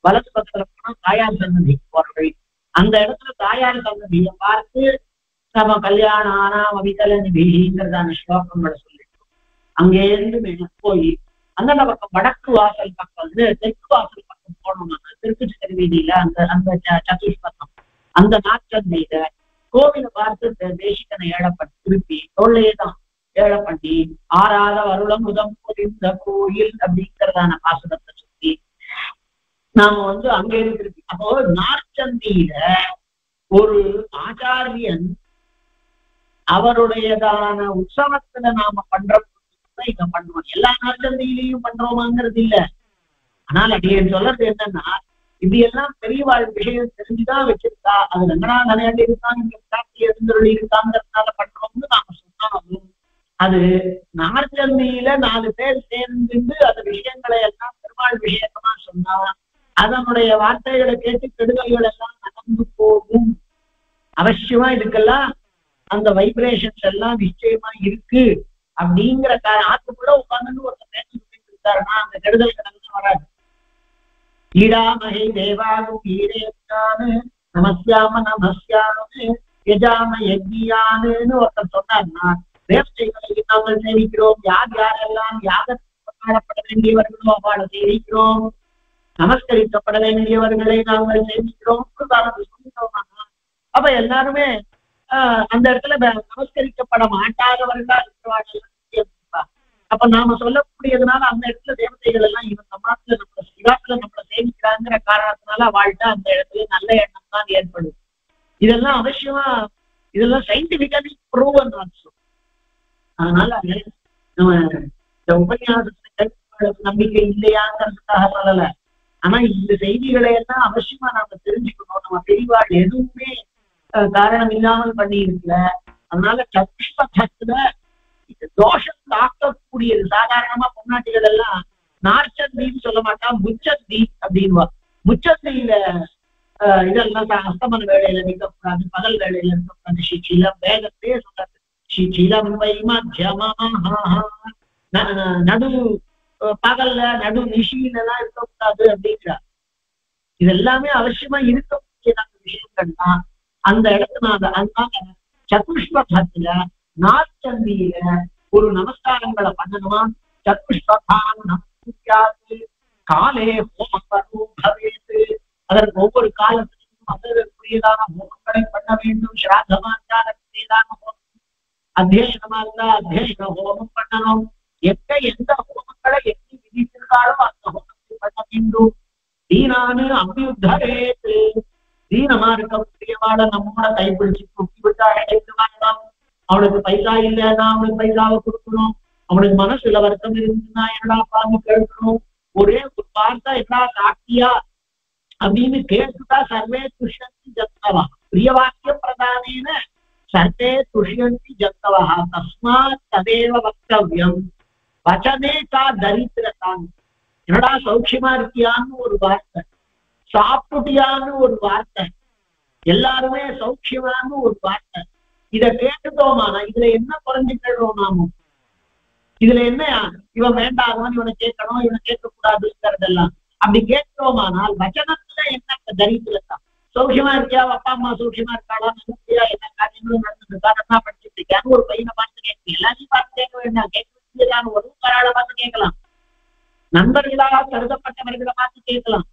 வலது பக்கத்துல போனா தாயார் சன்னதிக்கு போற வழி. அந்த இடத்துல தாயார் சன்னதியை பார்த்து நம்ம கல்யாணம் ஆனா அவிதல நிதிங்கிறதான ஸ்லோகங்களை சொல்லிட்டோம். அங்கே இருந்து போய் அந்த பக்கம் வடக்கு வாசல் பக்கம் வந்து தெற்கு வாசல் பக்கம் போனோம்னா தெற்கு சித்திர வீதியில அந்த சதுஷ்பதம் அந்த நாற்சந்தியில கோவிலை பார்த்து தேசிகனை ஏழப்பட்டு திருப்பி தோல்லையேதான் ஏழை பண்ணி ஆறாத வருடம் முதம் பொறிந்த கோயில் அப்படிங்கிறதான பாசுரத்தை சுத்தி நாம வந்து அங்க இருக்கு. அப்போ நாற்சந்தியில ஒரு ஆச்சாரியன் அவருடையதான உற்சவத்துல நாம பண்ற இங்க பண்ணுவோம். எல்லா நாற்சந்தியிலையும் பண்றோமாங்கிறது இல்ல. ஆனால் அப்படின்னு சொல்றது என்னன்னா இப்படி எல்லாம் பெரியவாழ் விஷயம் தெரிஞ்சுதான் வச்சிருக்கா. அது ரங்கநாதனையாண்டி இருக்காங்க, இங்க காட்டில இருந்தொழி இருக்காங்கிறதுனால பண்றோம்னு நாம சொன்னாலும் அது நாற்சந்தியில 4 பேர் சேர்ந்து அந்த விஷயங்களை எல்லாம் பெருமாள் விஷயமா சொன்னா அதனுடைய வார்த்தைகளை கேட்டு கெடுதல்கள் எல்லாம் நடந்து போகும். அவசியமா இதுக்கெல்லாம் அந்த வைப்ரேஷன்ஸ் எல்லாம் நிச்சயமா இருக்கு அப்படிங்கிற ஆத்துக்குள்ள உட்கார்ந்து ஒருத்தர் பேசி சொல்லிட்டு இருக்காருன்னா அந்த கெடுதல்கள் எல்லாம் வராது. ஈடாமகை தேவாகும் ஈரேத்தானு நமஸ்யாம நமஸ்யானு யஜாம யஜ்ஞியானுன்னு ஒருத்தர் சொன்னார்னா தேவதைகளை நாங்கள் சேவிக்கிறோம். யார் யாரெல்லாம் யாகப்பட வேண்டியவர்களோ அவளை சேவிக்கிறோம், நமஸ்கரிக்கப்பட வேண்டியவர்களை நாங்கள் சேவிக்கிறோம் சொல்லிட்டோம்னா அப்ப எல்லாருமே அந்த இடத்துல நமஸ்கரிக்கப்பட மாட்டாதவர்களா இருக்கிறார்கள். அப்ப நாம சொல்லக்கூடியதுனால அந்த இடத்துல தேவதைகள் எல்லாம் இவன் சமாத்துல நம்மள சிவாத்துல நம்மளை சேமிக்கிறாங்கிற காரணத்தினால வாழ்க்கை அந்த இடத்துல நல்ல எண்ணம் தான் ஏற்படுது. இதெல்லாம் அவசியமா இதெல்லாம் சயின்டிபிக்கலி ப்ரூவன் ஆல்சோ. அதனால நம்ம இந்த உபன்யாசத்தை நம்பிக்கை இல்லையாங்கிறதுக்காக சொல்லல. ஆனா இந்த செய்திகளை எல்லாம் அவசியமா நாம தெரிஞ்சுக்கணும். நம்ம பெரியவாள் எதுவுமே காரணம் இல்லாமல் பண்ணி இருக்கல. அதனால சதுஷ்பதத்துல தோஷம் தாக்கக்கூடியது. சாதாரணமா பொன்னாட்டிகள் எல்லாம் நார்ச்சந்தின்னு சொல்ல மாட்டா, முச்சந்தி அப்படின்வா. முச்சந்தியில இதெல்லாம் அஸ்தமன வேலையில நிற்கக்கூடாது, பகல் வேலையில இருக்கக்கூடாது. ஸ்ரீசீலம் வேகத்தையே சொல்றாரு. ஸ்ரீசீலம் நடு பகல்ல நடு நிஷியில எல்லாம் இருக்கக்கூடாது அப்படிங்கிறார். இது எல்லாமே அவசியமா இருக்கக்கூடிய விஷயங்கள்னா அந்த இடத்துல அதனால சதுஷ்பதத்துல நாற்சந்தியில ஒரு நமஸ்காரங்களை பண்ணணுமா. சதுஷ்பதான் நமஸ்காரத்து காலே ஹோமம் பவேது. அதற்கு ஒவ்வொரு காலத்திலும் அதற்குரியதான ஹோமங்களை பண்ண வேண்டும். ஸ்ராத்தமா இருந்தால் ஹோமம், அத்தியனமா இருந்தா அத்தியன ஹோமம் பண்ணணும். எந்த ஹோமங்களை எப்படி விதித்திருந்தாலும் அந்த ஹோமத்தை பண்ண வேண்டும். தீனானு அபியுத்தரேத்து. தீனமா இருக்கக்கூடியவாட நம்மோட கைப்பிடிச்சு தூக்கி விட்டா எடுத்து வாங்கலாம். அவனுக்கு பைசா இல்லைன்னா அவனுக்கு பைசாவை கொடுக்கணும். அவனுக்கு மனசுல வருத்தம் இருந்துன்னா என்னடா பாம்பு கேட்கணும். ஒரே ஒரு வார்த்தை என்னடா சாட்சியா அப்படின்னு கேட்டுட்டா சர்வே துஷ்யந்தி ஜத்தவா. பிரியவாக்கிய பிரதானேன சர்வே துஷ்யந்தி ஜத்தவா. தஸ்மாத் ததேவ வக்தவ்யம். வச்சனே கா தரித்திரத்தான். என்னடா சௌக்கியமா இருக்கியான்னு ஒரு வார்த்தை, சாப்பிட்டியான்னு ஒரு வார்த்தை, எல்லாருமே சௌக்கியமானு ஒரு வார்த்தை. இதை கேட்டுட்டோமானா இதுல என்ன குறைஞ்சுக்கிறோம் நாமும்? இதுல என்ன இவன் வேண்டாதவன், இவனை கேட்கணும், இவனை கேட்கக்கூடாதுங்கிறதெல்லாம் அப்படி கேட்கிறோமானால் வச்சனத்துல என்ன தரித்திரத்தான். சௌக்கியமா இருக்கியா, அப்பா அம்மா சௌக்கியமா இருக்காளா, நல்லபடியா என்ன காரியங்களும் நடந்துருக்கா, நல்லா படிச்சுட்டு இருக்கியான்னு ஒரு பையனை பார்த்து கேட்கணும். எல்லாரையும் பார்த்து கேட்க வேண்டாம், கேட்க ஒரு பராளை பார்த்து கேட்கலாம். நண்பர்களாக கருதப்பட்டவர்களை பார்த்து கேட்கலாம்.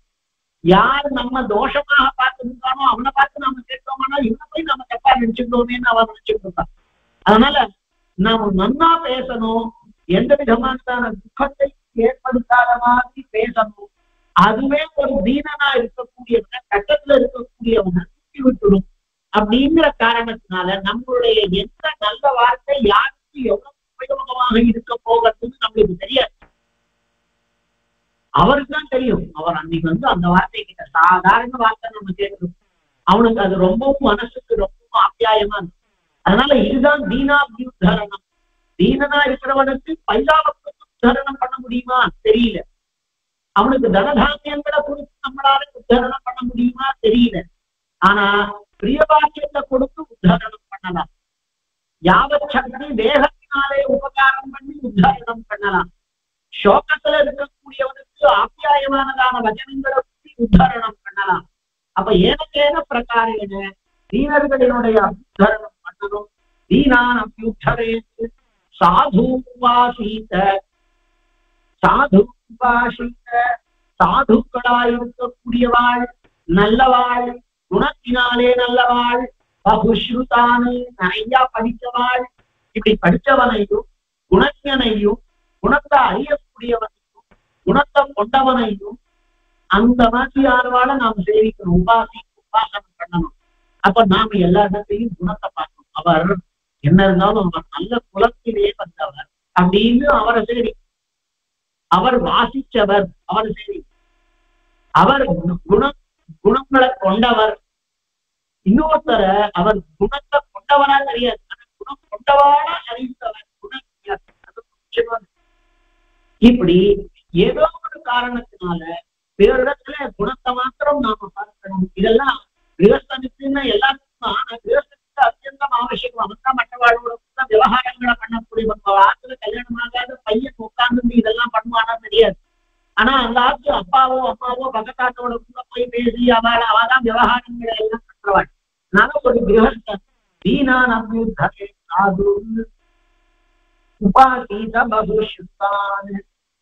யார் நம்ம தோஷமாக பார்த்துருக்கானோ அவனை பார்த்து நாம கேட்டோம்னா இவனை போய் நம்ம தப்பா நினைச்சுட்டோமேன்னு அவன் நினைச்சுட்டு இருக்கான். அதனால நாம நன்னா பேசணும். எந்த விதமான துக்கத்தை ஏற்படுத்தாத மாதிரி பேசணும். அதுவே ஒரு தீனனா இருக்கக்கூடியவன, கட்டத்துல இருக்கக்கூடியவனை தூக்கி விட்டுடும். அப்படிங்கிற காரணத்தினால நம்மளுடைய எந்த நல்ல வார்த்தை யாருக்கு எவ்வளவு உபயோகமாக இருக்க போகிறதுன்னு நம்மளுக்கு தெரியாது. அவருக்கு தான் தெரியும். அவர் அன்னைக்கு அந்த வார்த்தை கிட்ட சாதாரண வார்த்தை நம்ம கேட்கணும். அவனுக்கு அது ரொம்பவும் மனசுக்கு ரொம்பவும் ஆப்யாயமா இருக்கும். அதனால இதுதான் தீனாபியுத்தரணம். தீனனா இருக்கிறவனுக்கு பைசாவுக்கு உத்தரணம் பண்ண முடியுமா தெரியல. அவனுக்கு தனதானியங்களை கொடுத்து நம்மளால உத்தரணம் பண்ண முடியுமா தெரியல. ஆனா பிரியபாக்கியத்தை கொடுத்து உத்தரணம் பண்ணலாம். யாவத் சக்தி தேகத்தினாலே உபகாரம் பண்ணி உத்தரணம் பண்ணலாம். சோகத்துல இருக்கக்கூடியவனுக்கு ஆப்யாயமானதான வச்சனங்களை உத்தரணம் பண்ணலாம். அப்ப ஏன பிரகாரேன தீனர்களினுடைய உத்தரணம் பண்ணணும். தீனான் அபியுத்தரேத்து சாது உபாசீத. சாது உபாசீத சாதுக்களாய் இருக்கக்கூடியவாள், நல்லவாள், குணத்தினாலே நல்லவாள், பகுஸ்ருதானு நிறைய படித்தவாள். இப்படி படித்தவனையும் குணஞனையும் குணத்தை அறியக்கூடியவனையும் குணத்தை கொண்டவனையும் அந்த மாதிரியானவாள நாம் சேவிக்கணும். உபாசனம் பண்ணணும். அப்ப நாம எல்லா இடத்தையும் குணத்தை பார்க்கணும். அவர் என்ன இருந்தாலும் அவர் நல்ல குலத்திலே வந்தவர் அப்படின்னு அவரை சேரி. அவர் வாசிச்சவர், அவர் சேரி. அவர் குணங்களை கொண்டவர். இன்னொருத்தர அவர் குணத்தை கொண்டவரா தெரியாது, குணம் கொண்டவரா அறிந்தவர். குணம் இப்படி ஏதோ ஒரு காரணத்தினால வேறிடத்துல குணத்தை மாத்திரம் நாம பார்க்கணும். இதெல்லாம் கிரகஸ்தனுக்குன்னு எல்லாத்துக்கும். ஆனா கிரகஸ்தனுக்கு அத்தியந்தம் அவசியம். அவன்தான் மற்றவாழோட விவகாரங்களை பண்ணக்கூடிய. ஆத்துல கல்யாணம் ஆகாத பையன் உட்கார்ந்து இதெல்லாம் பண்ணுவானா தெரியாது. ஆனா அந்த ஆத்து அப்பாவோ அம்மாவோ பக்கத்தாட்டோட கூட போய் பேசி அவதான் விவகாரங்களை எல்லாம் பண்றவாள். அதனால ஒரு கிரகஸ்தன் தீனான் அபியுத்தரே சாது உபாசீத பகுஸ்ருதான்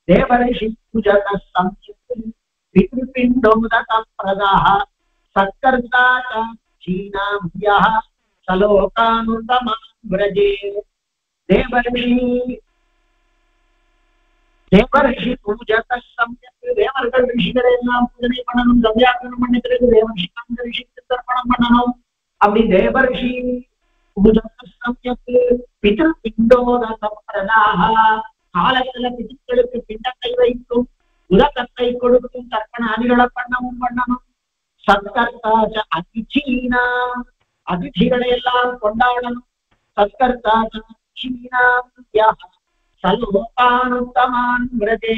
தேவரிஷி பூஜக சம்யுக்த பித்ருபிண்டோதகம் பிரதாஹ சத்கர்த்தா சீனாம்யஹ சலோகானுதமம் வ்ரஜே. தேவரிஷி பூஜக சம்யுக்த. தேவர்கள் ரிஷிகளை எல்லாம் பூஜனை பண்ணணும். கவ்யாக்கரணம் பண்ண பிறகு தேவரிஷி ரிஷிக்கு தர்ப்பணம் பண்ணணும். அப்படி தேவரிஷி பூஜக சம்யுக்த பித்ருபிண்டோதகம் பிரதாஹ காலத்துல பிதுக்களுக்கு பிண்டத்தை வைக்கும், உலகத்தை கொடுக்கும், தர்ப்பணாதிகளை பண்ணணும். சத்கர்த்தாச்ச அதிசீனாம், அதிதிகளை எல்லாம் கொண்டாடணும். சத்கர்த்தாச்ச அதிசீனாம் சலோகானுத்தமான் விரதே,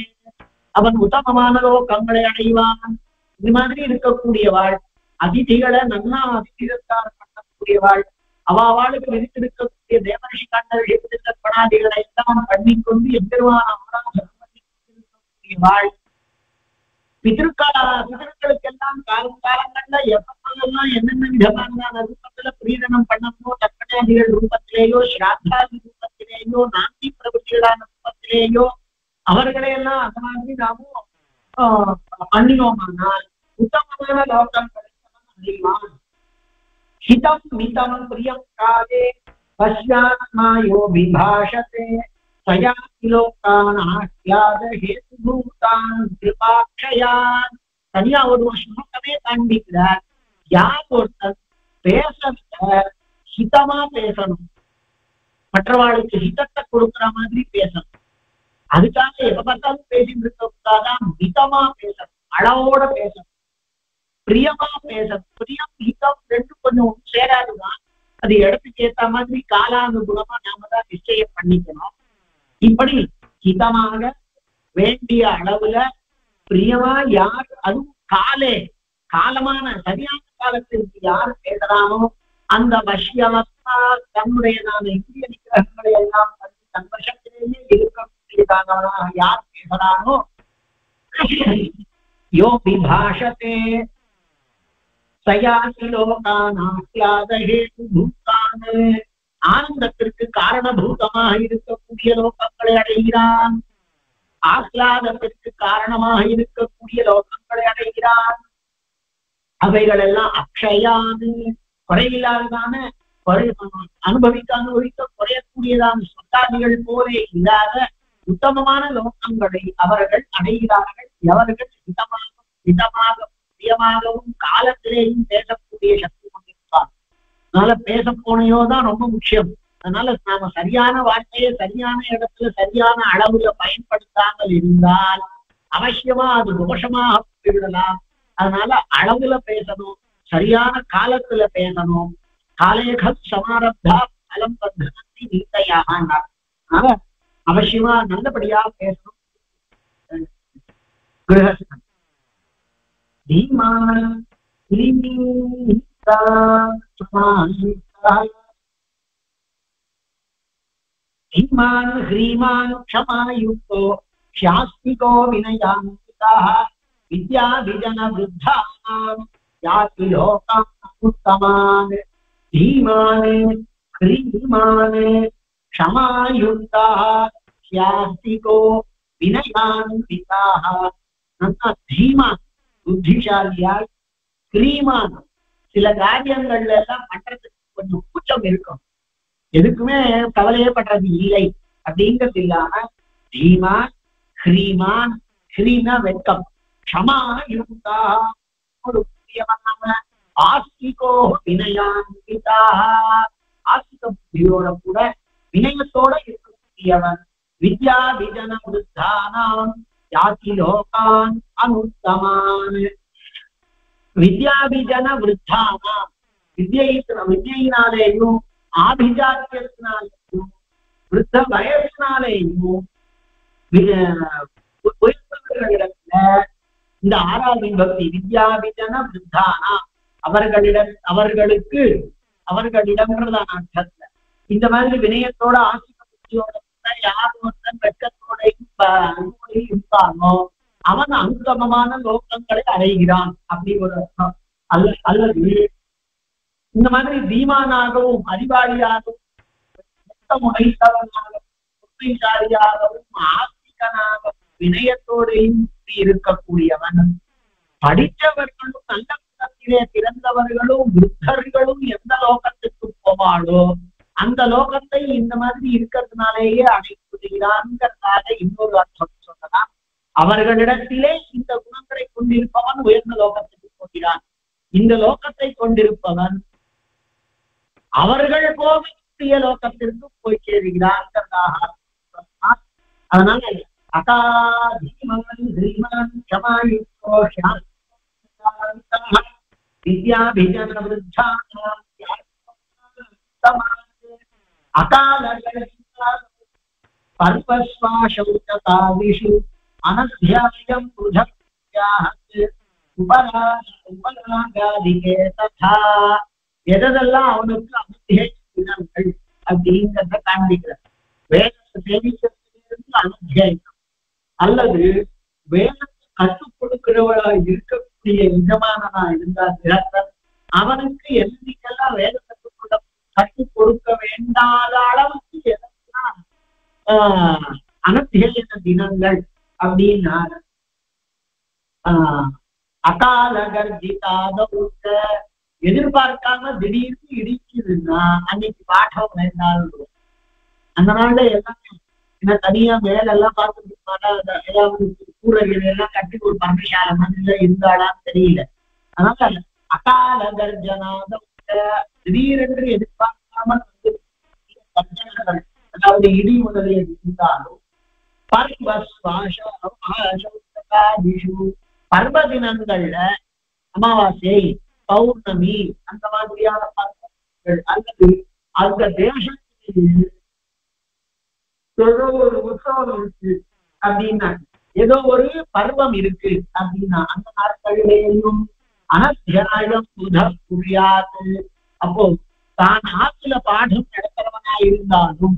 அவன் உத்தமமான லோகங்களை அடைவான். இந்த மாதிரி இருக்கக்கூடியவாள், அதிதிகளை நன்னா அதிதிகத்தார் பண்ணக்கூடியவாள், அவளுக்கு விதித்திருக்கக்கூடிய தேவரிஷி கண்டர்கள் தர்ப்பணாதிகளை எல்லாம் பண்ணிக்கொண்டு எம்பெருமான ஆராதனை பண்ணிக்கொண்டிருக்கக்கூடியவாள். பிதர்களுக்கெல்லாம் காலங்கள்ல எப்பெல்லாம் என்னென்ன விதமான ரூபத்துல பிரீதனம் பண்ணணுமோ, தர்ப்பணாதிகள் ரூபத்திலேயோ, ஸ்ராத்தாதி ரூபத்திலேயோ, நாந்தி பிரபுத்திகளான ரூபத்திலேயோ அவர்களையெல்லாம் அந்த மாதிரி நாமும் பண்ணினோமானால் உத்தமமான லோகங்களை அறிவான். ஹிதம் மிதம் பிரியம் காலே பஷ்யாத்மாயோ விபாஷதே தயா லோகான் ஆஹ்யாத ஹேதுபூதான் கிருபாக்ஷயான். தனியா ஒரு ஸ்லோகமே காண்பிக்கிறார். யார் ஒருத்தர் பேச ஹிதமா பேசணும், மற்றவாளுக்கு ஹிதத்தை கொடுக்குற மாதிரி பேசணும். அதுக்காக எப்ப பார்த்தாலும் பேசிட்டு இருக்கக்கூடாதான், மிதமா பேசணும், அளவோட பேசணும், பிரியமா பேசணும். பிரியம் ஹிதம் ரெண்டும் கொஞ்சம் சேராதுதான். அது இடத்துக்கு ஏத்த மாதிரி காலானுகுணமா நாம தான் நிச்சயம் பண்ணிக்கணும். இப்படி ஹிதமாக வேண்டிய அளவுல பிரியமா யார், அதுவும் காலமான சரியான காலத்திற்கு யார் பேசுறானோ அந்த வஷ்யவத்தா தன்னுடையதான இந்திய நிகிரகங்களை எல்லாம் தன் வசத்திலேயே இருக்கக்கூடியதானவனாக யார் பேசுறானோ யோ விபாஷதே சயாசி லோகானாஹ்லாதஹேதுபூதானே, ஆனந்தத்திற்கு காரணபூதமாக இருக்கக்கூடிய லோகங்களை அடைகிறான், ஆஹ்லாதத்திற்கு காரணமாக இருக்கக்கூடிய லோகங்களை அடைகிறான். அவைகள் எல்லாம் அக்ஷயானு, குறையில்லாததான, அனுபவிக்க குறையக்கூடியதான சொத்தாதிகள் போலே இல்லாத உத்தமமான லோகங்களை அவர்கள் அடைகிறார்கள். எவர்கள் பிரியமாகவும் காலத்திலேயும் பேசக்கூடிய சக்தி கொண்டிருப்பார். அதனால பேச போனையோதான் ரொம்ப முக்கியம். அதனால நாம சரியான வார்த்தையை சரியான இடத்துல சரியான அளவுல பயன்படுத்தாமல் இருந்தால் அவசியமா அது தோஷமாக போய்விடலாம். அதனால அளவுல பேசணும், சரியான காலத்துல பேசணும். காலேகம் சமாரப்தா பலம் பத்தி நீத்தையாக. அதனால அவசியமா நல்லபடியா பேசணும். கிரகஸ்தன் தீமான் ஹ்ரீமான் க்ஷமாயுக்தோ சாஸ்திகோ வினயான்விதः வித்யாபிஜன விருத்தானாம் யாதி லோகம் உத்தமான். தீமான் ஹ்ரீமான் க்ஷமாயுக்தः சாஸ்திகோ வினயான்விதः. தீமான் புத்திசாலியால், ஹ்ரீமான் சில காரியங்கள்ல எல்லாம் பண்றதுக்கு கொஞ்சம் கூச்சம் இருக்கும், எதுக்குமே கவலையே பண்றது இல்லை அப்படிங்கிறது இல்லாம தீமான் ஹ்ரீமான், ஹ்ரீனா வெட்கம், க்ஷமா யுக்தா ஒரு பிரியமான, ஆஸ்திகோ வினயான்விதா ஆஸ்திக புத்தியோட கூட வினயத்தோட இருக்கக்கூடியவன். வித்யா விஜன விருத்தானாம் யாதி லோகான் அனுத்தமான். வித்யாபிஜன விருத்தானாம், வித்யினாலேயும் ஆபிஜாத்தியத்தினாலேயும் விருத்த வயசினாலேயும் உயர்ந்தவர்களிடத்துல இந்த ஆறாவது பக்தி வித்யாபிஜன விருத்தானா அவர்களிடம்ன்றதான அர்த்தத்துல இந்த மாதிரி வினயத்தோட ஆசிக்க புத்தியோட யார் ஒருத்தன் வெட்கத்தோடையும் இருக்கானோ அவன் அனுத்தமமான லோகங்களை அடைகிறான் அப்படி ஒரு அர்த்தம். அல்லது இந்த மாதிரி தீமானாகவும் அறிவாளியாகவும் உண்மைசாலியாகவும் ஆஸ்திகனாகவும் வினயத்தோடையும் இருக்கக்கூடியவன். படித்தவர்களும் நல்ல குலத்திலே பிறந்தவர்களும் விருத்தர்களும் எந்த லோகத்துக்கு போவாளோ அந்த லோகத்தை இந்த மாதிரி இருக்கிறதுனாலேயே அடைகிறான்ங்கிறதாக இன்னொரு அர்த்தம் சொல்லலாம். அவர்களிடத்திலே இந்த குணங்களை கொண்டிருப்பவன் உயர்ந்த லோகத்துக்கு போகிறான். இந்த லோகத்தை கொண்டிருப்பவன் அவர்கள் போகக்கூடிய லோகத்திற்கு போய் சேருகிறான். அதனால அகாதீமான் ஸ்ரீமான் க்ஷமாயுக்தோ வித்யாபிஜன விருத்தானாம் அகால பர்வஸ்வாசௌச்சதாதிஷு அனத்யாயம் புருஷக்யாஹத் உபராகாதிகே ததா. எதெல்லாம் அவனுக்கு அனுத்தியை தினங்கள் அப்படிங்கிறத காண்பிக்கிறார். வேதத்தை சேவிக்கிறதுக்கு அனுத்தியாயம் அல்லது வேதத்தை கற்றுக் கொடுக்கிறவளா இருக்கக்கூடிய எஜமானனா இருந்தால் திறத்தன் அவனுக்கு என்னைக்கெல்லாம் வேதத்தை கற்றுக் கொடுக்க வேண்டாத அளவுக்கு எதெல்லாம் அனத்தியன தினங்கள் அப்படின்னா அகால கர்ஜிதாத எதிர்பார்க்காம திடீர்னு இடிக்குதுன்னா அன்னைக்கு பாடம் வேண்டாம். அந்த நாள்ல எல்லாமே என்ன தனியா வேலையெல்லாம் பார்த்துட்டு ஏதாவது கூரைகள் எல்லாம் கட்டி ஒரு பர்மிஷால மாதிரி இருந்தாளான்னு தெரியல. அதனால அகால கர்ஜனாத திடீரென்று எதிர்பார்க்காமல் வந்து கர்ஜனங்கள் அதாவது இடி முதலிய இருந்தாலும் பர்வ தினங்கள்ல அமாவாசை பௌர்ணமி அந்த மாதிரியான பர்வங்கள் அல்லது அந்த தேசத்தில் ஏதோ ஒரு உற்சவம் இருக்கு அப்படின்னா ஏதோ ஒரு பருவம் இருக்கு அப்படின்னா அந்த நாட்களிலேயும் அனத்தியாயம் புத புரியாது. அப்போ தான் ஆத்துல பாடம் நடத்துறவனா இருந்தாலும்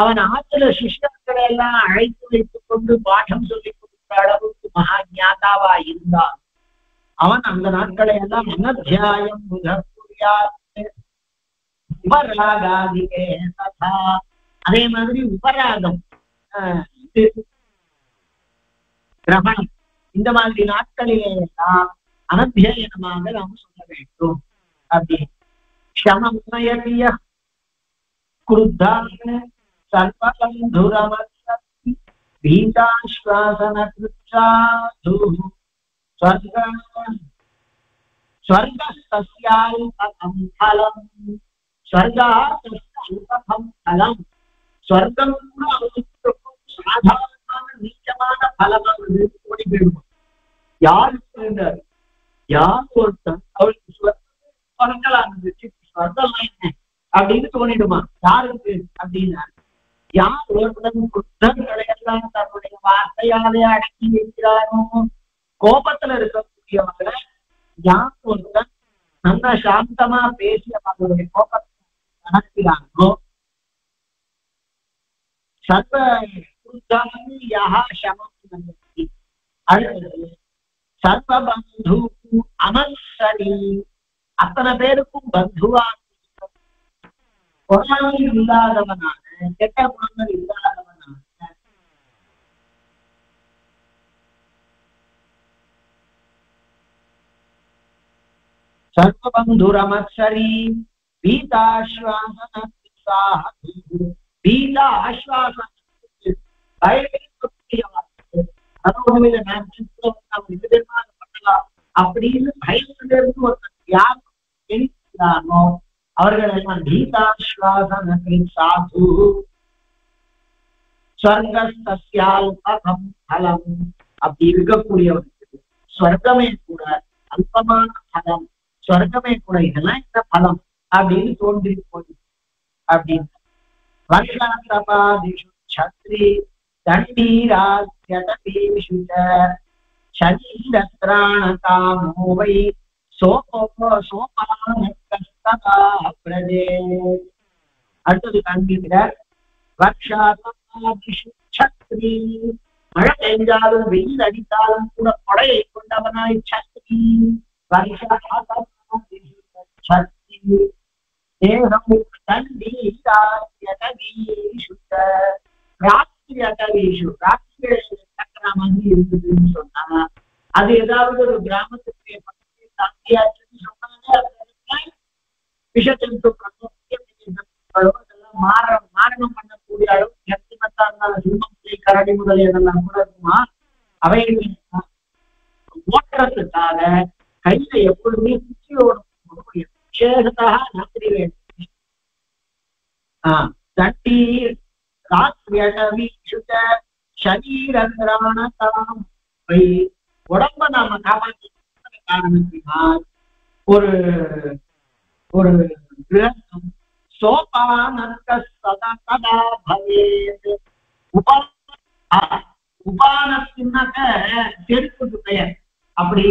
அவன் ஆத்துல சிஷ்யர்களை எல்லாம் அழைத்து வைத்துக் கொண்டு பாடம் சொல்லிக் கொடுக்கிற அளவுக்கு மகா ஞாதாவா இருந்தான் அவன் அந்த நாட்களை எல்லாம் அனத்தியாயம் புத புரியாது உபராகாதிகே ததா. அதே மாதிரி உபராகம் கிரகணம் இந்த மாதிரி நாட்களிலே எல்லாம் அனத்தியனமாக நாம் சொல்ல வேண்டும். அப்படி க்ஷமமயதிய குருத்தான சர்வபந்துரமஸ்தி பீதாஸ்வாசன கிருச்சாது ஸ்வர்கஸ்தஸ்யால்பகம் ஃபலம் ஸ்வர்காஸ்தஸ்யால்பகம் ஃபலம். ஸ்வர்க்கம் கூட அவருக்கு சாதாரணமான நீச்சமான பலமானது ஓடி போயிடுவோம். யாருக்கு யார் ஒருத்தன் அவளுக்கு ஸ்வர்க்கம் என்ன அப்படின்னு தோணிடுமா? யாருக்கு அப்படின்னா யார் ஒருத்தன் குற்றங்களை எல்லாம் தன்னுடைய வார்த்தையாலே அடக்கி வைக்கிறானோ கோபத்துல இருக்கக்கூடியவங்களை யார் ஒருத்தன் நல்ல சாந்தமா பேசி அவர்களுடைய கோபத்தை நடக்கிறானோ சர்வ அடுத்தது சர்வ பந்து அமர்சரி அத்தனை பேருக்கும் பந்துவா குணங்கள் இல்லாதவனான கெட்ட குணங்கள் இல்லாதவனான சர்வ பந்துரமர்சரி பீதாஸ்வாசன பீதா ஆஸ்வாசன அப்படின்னு பயத்திலிருந்து ஒருத்தர் யார் எழுக்கிறானோ அவர்கள் எல்லாம் பீதாஸ்வாசன சாது ஸ்வர்கஸ்தஸ்யால்பகம் பலம். அப்படி இருக்கக்கூடியவர்களுக்கு ஸ்வர்க்கமே கூட அல்பமான பலம், ஸ்வர்க்கமே கூட இதெல்லாம் இந்த பலம் அப்படின்னு தோன்றி போகுது. அப்படின்னு வருஷாந்தபாதிஷு சத்ரி தண்டீராத்யதபீஷு சரீரத்ராணகாமோ வை சோபானகஸ்ததா பிரஜே. அடுத்தது காண்பிக்கிறார் வருஷாந்தபாதிஷு சத்ரி மழை பெய்ஞ்சாலும் வெயில் அடித்தாலும் கூட கொடையை கொண்டவனாய் சத்ரி. வருஷாந்தபாதிஷு சத்ரி ராத்திரி அகவீஷு ராத்திரி சக்கர மாதிரி இருக்குதுன்னு சொன்னா அது ஏதாவது ஒரு கிராமத்துக்கு தாக்கியாச்சுன்னு சொன்னாலே விஷஜந்து மாரணம் பண்ணக்கூடிய அளவு சக்திமத்தா இருந்தாலும் சிம்மத்தை கரடி முதலியதெல்லாம் கூட இருக்குமா அவைகளை ஓட்டுறதுக்காக கையில எப்பொழுதுமே குச்சியோட முடியும். விசேஷத்தா ராத்திரி வேண்டும். தட்டி ராத்திரியடவீஷுத சரீரங்கிராணதாம் உடம்ப நாம காப்பாற்ற காரணத்தினால் ஒரு ஒரு கிரகம் சோபானந்த சதா கதா பவேத். உபானத்தினாக்க செருப்புக்கு பெயர். அப்படி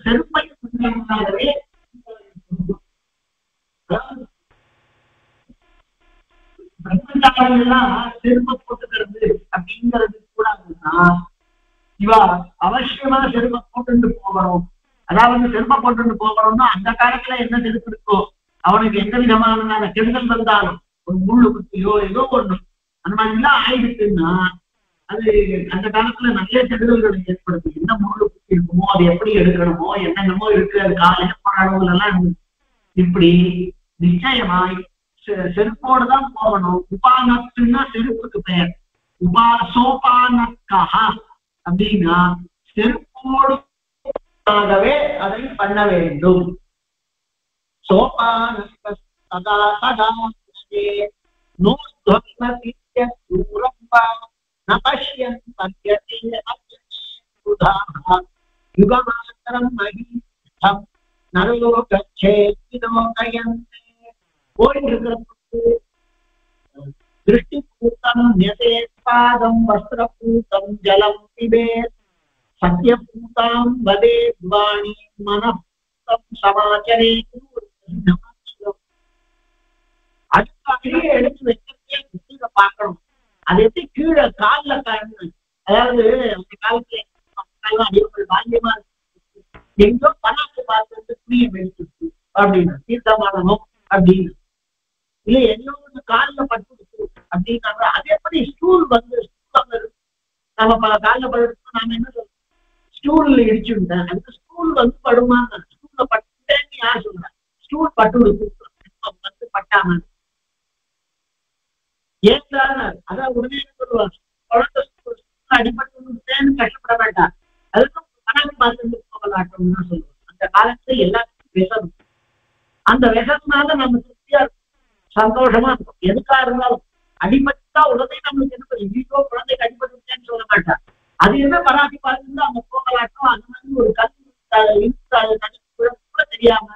செருப்பை முன்னாகவே பிரம்மச்சாரிகள்லாம் செருப்பை போட்டுக்கிறது அப்படிங்கிறது கூட இவா அவசியமா செருப்பை போட்டு போகணும். அதாவது செருப்பை போட்டு போகணும்னா அந்த காலத்துல என்ன செருப்பு இருக்கோ அவனுக்கு எந்த விதமான கெடுதல் வந்தாலும் ஒரு முள்ளு குத்தியோ ஏதோ ஒண்ணு அந்த மாதிரி எல்லாம் ஆயிடுச்சுன்னா அது அந்த காலத்துல நிறைய கெடுதல்கள் ஏற்படுது. என்ன முள்ளு குத்தி இருக்குமோ அது எப்படி எடுக்கணுமோ என்னென்னமோ இருக்கு, அது காலையில போராடுகள் எல்லாம் இருந்துச்சு. இப்படி நிச்சயமாய் செருப்போடு தான் போகணும். உபானத்துன்னா செருப்புக்கு பெயர். சோபானக்கா அப்படின்னா செருப்போடுவே அதை பண்ண வேண்டும். சோபானக்க சதா சதா நபஷ்யன் பத்யதே யுகமாத்திரம் மகிதம் நரலோகச்சேத்விலோகயந்தே. போயிட்டு திருஷ்டிபூதம் ஞசேத்பாதம் வஸ்திரபூதம் ஜலம் பிபேத் சத்யபூதாம் வதே வாணி மனபூதம் சமாச்சரே. அடுத்த அடியே எடுத்து வச்சிருக்கே கீழே பார்க்கணும். அது எப்படி கீழே காலில் காரணம். அதாவது அந்த காலத்துல அடிவர்கள் பால்யமா எங்கோ பணத்தை பார்த்து புரிய வெளிச்சு அப்படின்னு தீர்த்தமானனும் அப்படின்னு இல்ல என்னோட காலில் பட்டு அப்படின்னாங்க. அது எப்படி ஸ்டூல் வந்து நம்ம பல காலில் படுத்து நாம என்ன சொல்றோம், ஸ்டூல்ல இடிச்சுட்டேன் அதுக்கு ஸ்டூல் வந்து படுமா, ஸ்டூல்ல பட்டுட்டேன்னு யார் சொல்ற, ஸ்டூல் பட்டு வந்து பட்டாம ஏன் அதான் உடனே சொல்லுவாங்க குழந்தை அடிபட்டு கஷ்டப்பட வேண்டாம், அதுக்கும் கணக்கு பார்த்து போகலாட்டம்னு சொல்லுவாங்க. அந்த காலத்துல எல்லாத்துக்கும் விஷம், அந்த விஷம்னால நம்ம திருப்தியா இருக்கும், சந்தோஷமா இருக்கும். எதுக்கா இருந்தாலும் அடிபட்டா உடனே நம்மளுக்கு என்ன வீட்டோ குழந்தைக்கு அடிபட்டுன்னு சொல்ல மாட்டான். அது என்ன பராட்டி பார்த்து அவங்க போகலாட்டம் அந்த மாதிரி ஒரு கல்வி கூட தெரியாம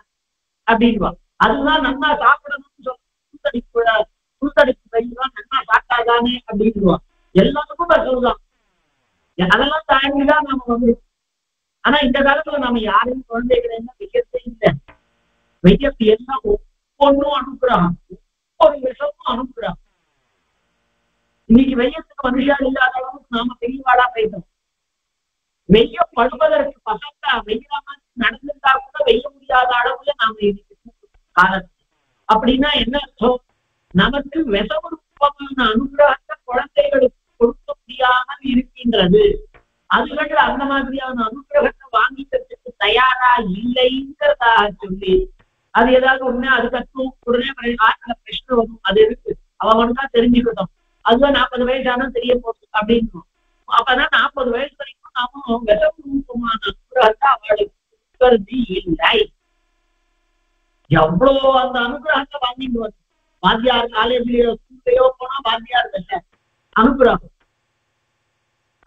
அப்படின்வா. அதுதான் நல்லா சாப்பிடணும்னு சொல்ல புல்தடிப்பு பயிலாம் நல்லா சாப்பிட்டாதானே அப்படின்வா. எல்லாத்துக்கும் சொல்லுதான். அதெல்லாம் தாண்டிதான் நம்ம வந்து. ஆனா இந்த காலத்துல நம்ம யாரையும் குழந்தைகளை என்ன வைக்கிறதே இல்லை. வையத்து எல்லாம் ஒவ்வொன்றும் அனுப்புறாங்க, ஒவ்வொரு விஷமும் அனுப்புறாங்க. இன்னைக்கு வெய்யத்துக்கு மனுஷால் இல்லாத அளவுக்கு நாம பெரியவாடா போயிட்டோம். வெய்யப்படுவதற்கு பசங்க வெய்யாம நடந்திருந்தா கூட வெய்ய முடியாத அளவுல நாம இன்னைக்கு காலத்து. அப்படின்னா என்ன அர்த்தம், நமக்கு விஷமரூபமான அனுகிரகத்தை குழந்தைகளுக்கு கொடுக்க முடியாமல் இருக்கின்றது. அதுகள் அந்த மாதிரியான அனுகிரகத்தை வாங்கிக்கிறதுக்கு தயாரா இல்லைங்கிறதாக சொல்லி அது ஏதாவது ஒண்ணு அதுக்கப்புறம் உடனே ஆட்கள பிரச்சனை வரும். அது இருக்கு அவன் தான் தெரிஞ்சுக்கிட்டோம். அதுதான் 40 வயசானா தெரிய போகுது அப்படின்னு. அப்பதான் 40 வயசு வரைக்கும் நாம விஷமரூபமான அனுகிரகத்தை அவளுக்கு கொடுக்கறது இல்லை. எவ்வளவு அந்த அனுகிரகத்தை வாங்கிட்டு வந்து வாத்தியார் காலேஜ்லயோ ஸ்கூல்லையோ போனா வாத்தியார் இல்லை அனுப்புறாங்க.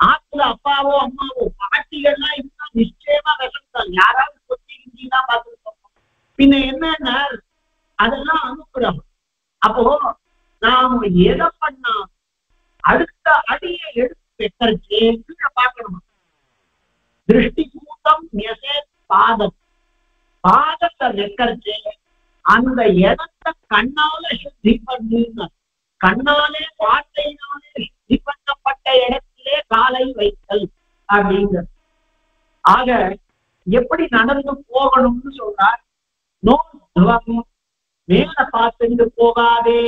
ஆத்துல அப்பாவோ அம்மாவோ பாட்டிகள்லாம் இருந்தா நிச்சயமா விஷம்தான். யாராவது கொச்சி ஹிந்திதான் பார்த்துருக்கோம். பின்ன என்னன்னா அதெல்லாம் அனுப்புறாங்க. அப்போ நாம எதை பண்ணா அடுத்த அடியை எடுத்து வைக்கிறச்சே கீழே பார்க்கணும். திருஷ்டி கூட்டம் பாதம் பாதத்தை வைக்கிறச்சே அந்த இடத்தை கண்ணால சுத்தி பண்ணு. கண்ணாலே வார்த்தையினாலே சுத்தி பண்ணப்பட்ட இடத்திலே காலை வைத்தல் அப்படிங்கிறது. ஆக எப்படி நடந்து போகணும்னு சொல்றார். மேல பார்த்துட்டு போகாதே,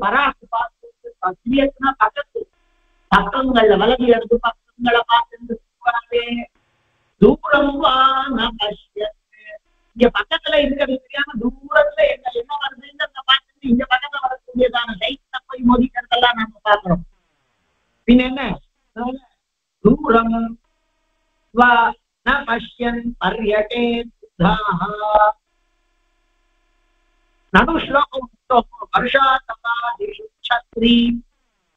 பராக்கு பார்த்து பக்கத்து பக்கங்கள்ல வலது இடத்து பக்கங்களை பார்த்துட்டு போகாதே. தூரம் இங்க பக்கத்துல இருக்கிறது தெரியாம தூரத்துல என்ன வருதுன்னு பார்த்துட்டு இங்க பக்கத்துல வரக்கூடியதான லைட்ல போய் மோதிக்கிறதெல்லாம் நம்ம பார்க்கிறோம். பின்ன என்ன தூரம் பஷ்யன் பர்யட்டே நடுஸ்லோகம் வருஷா தபாதிஷு சத்ரி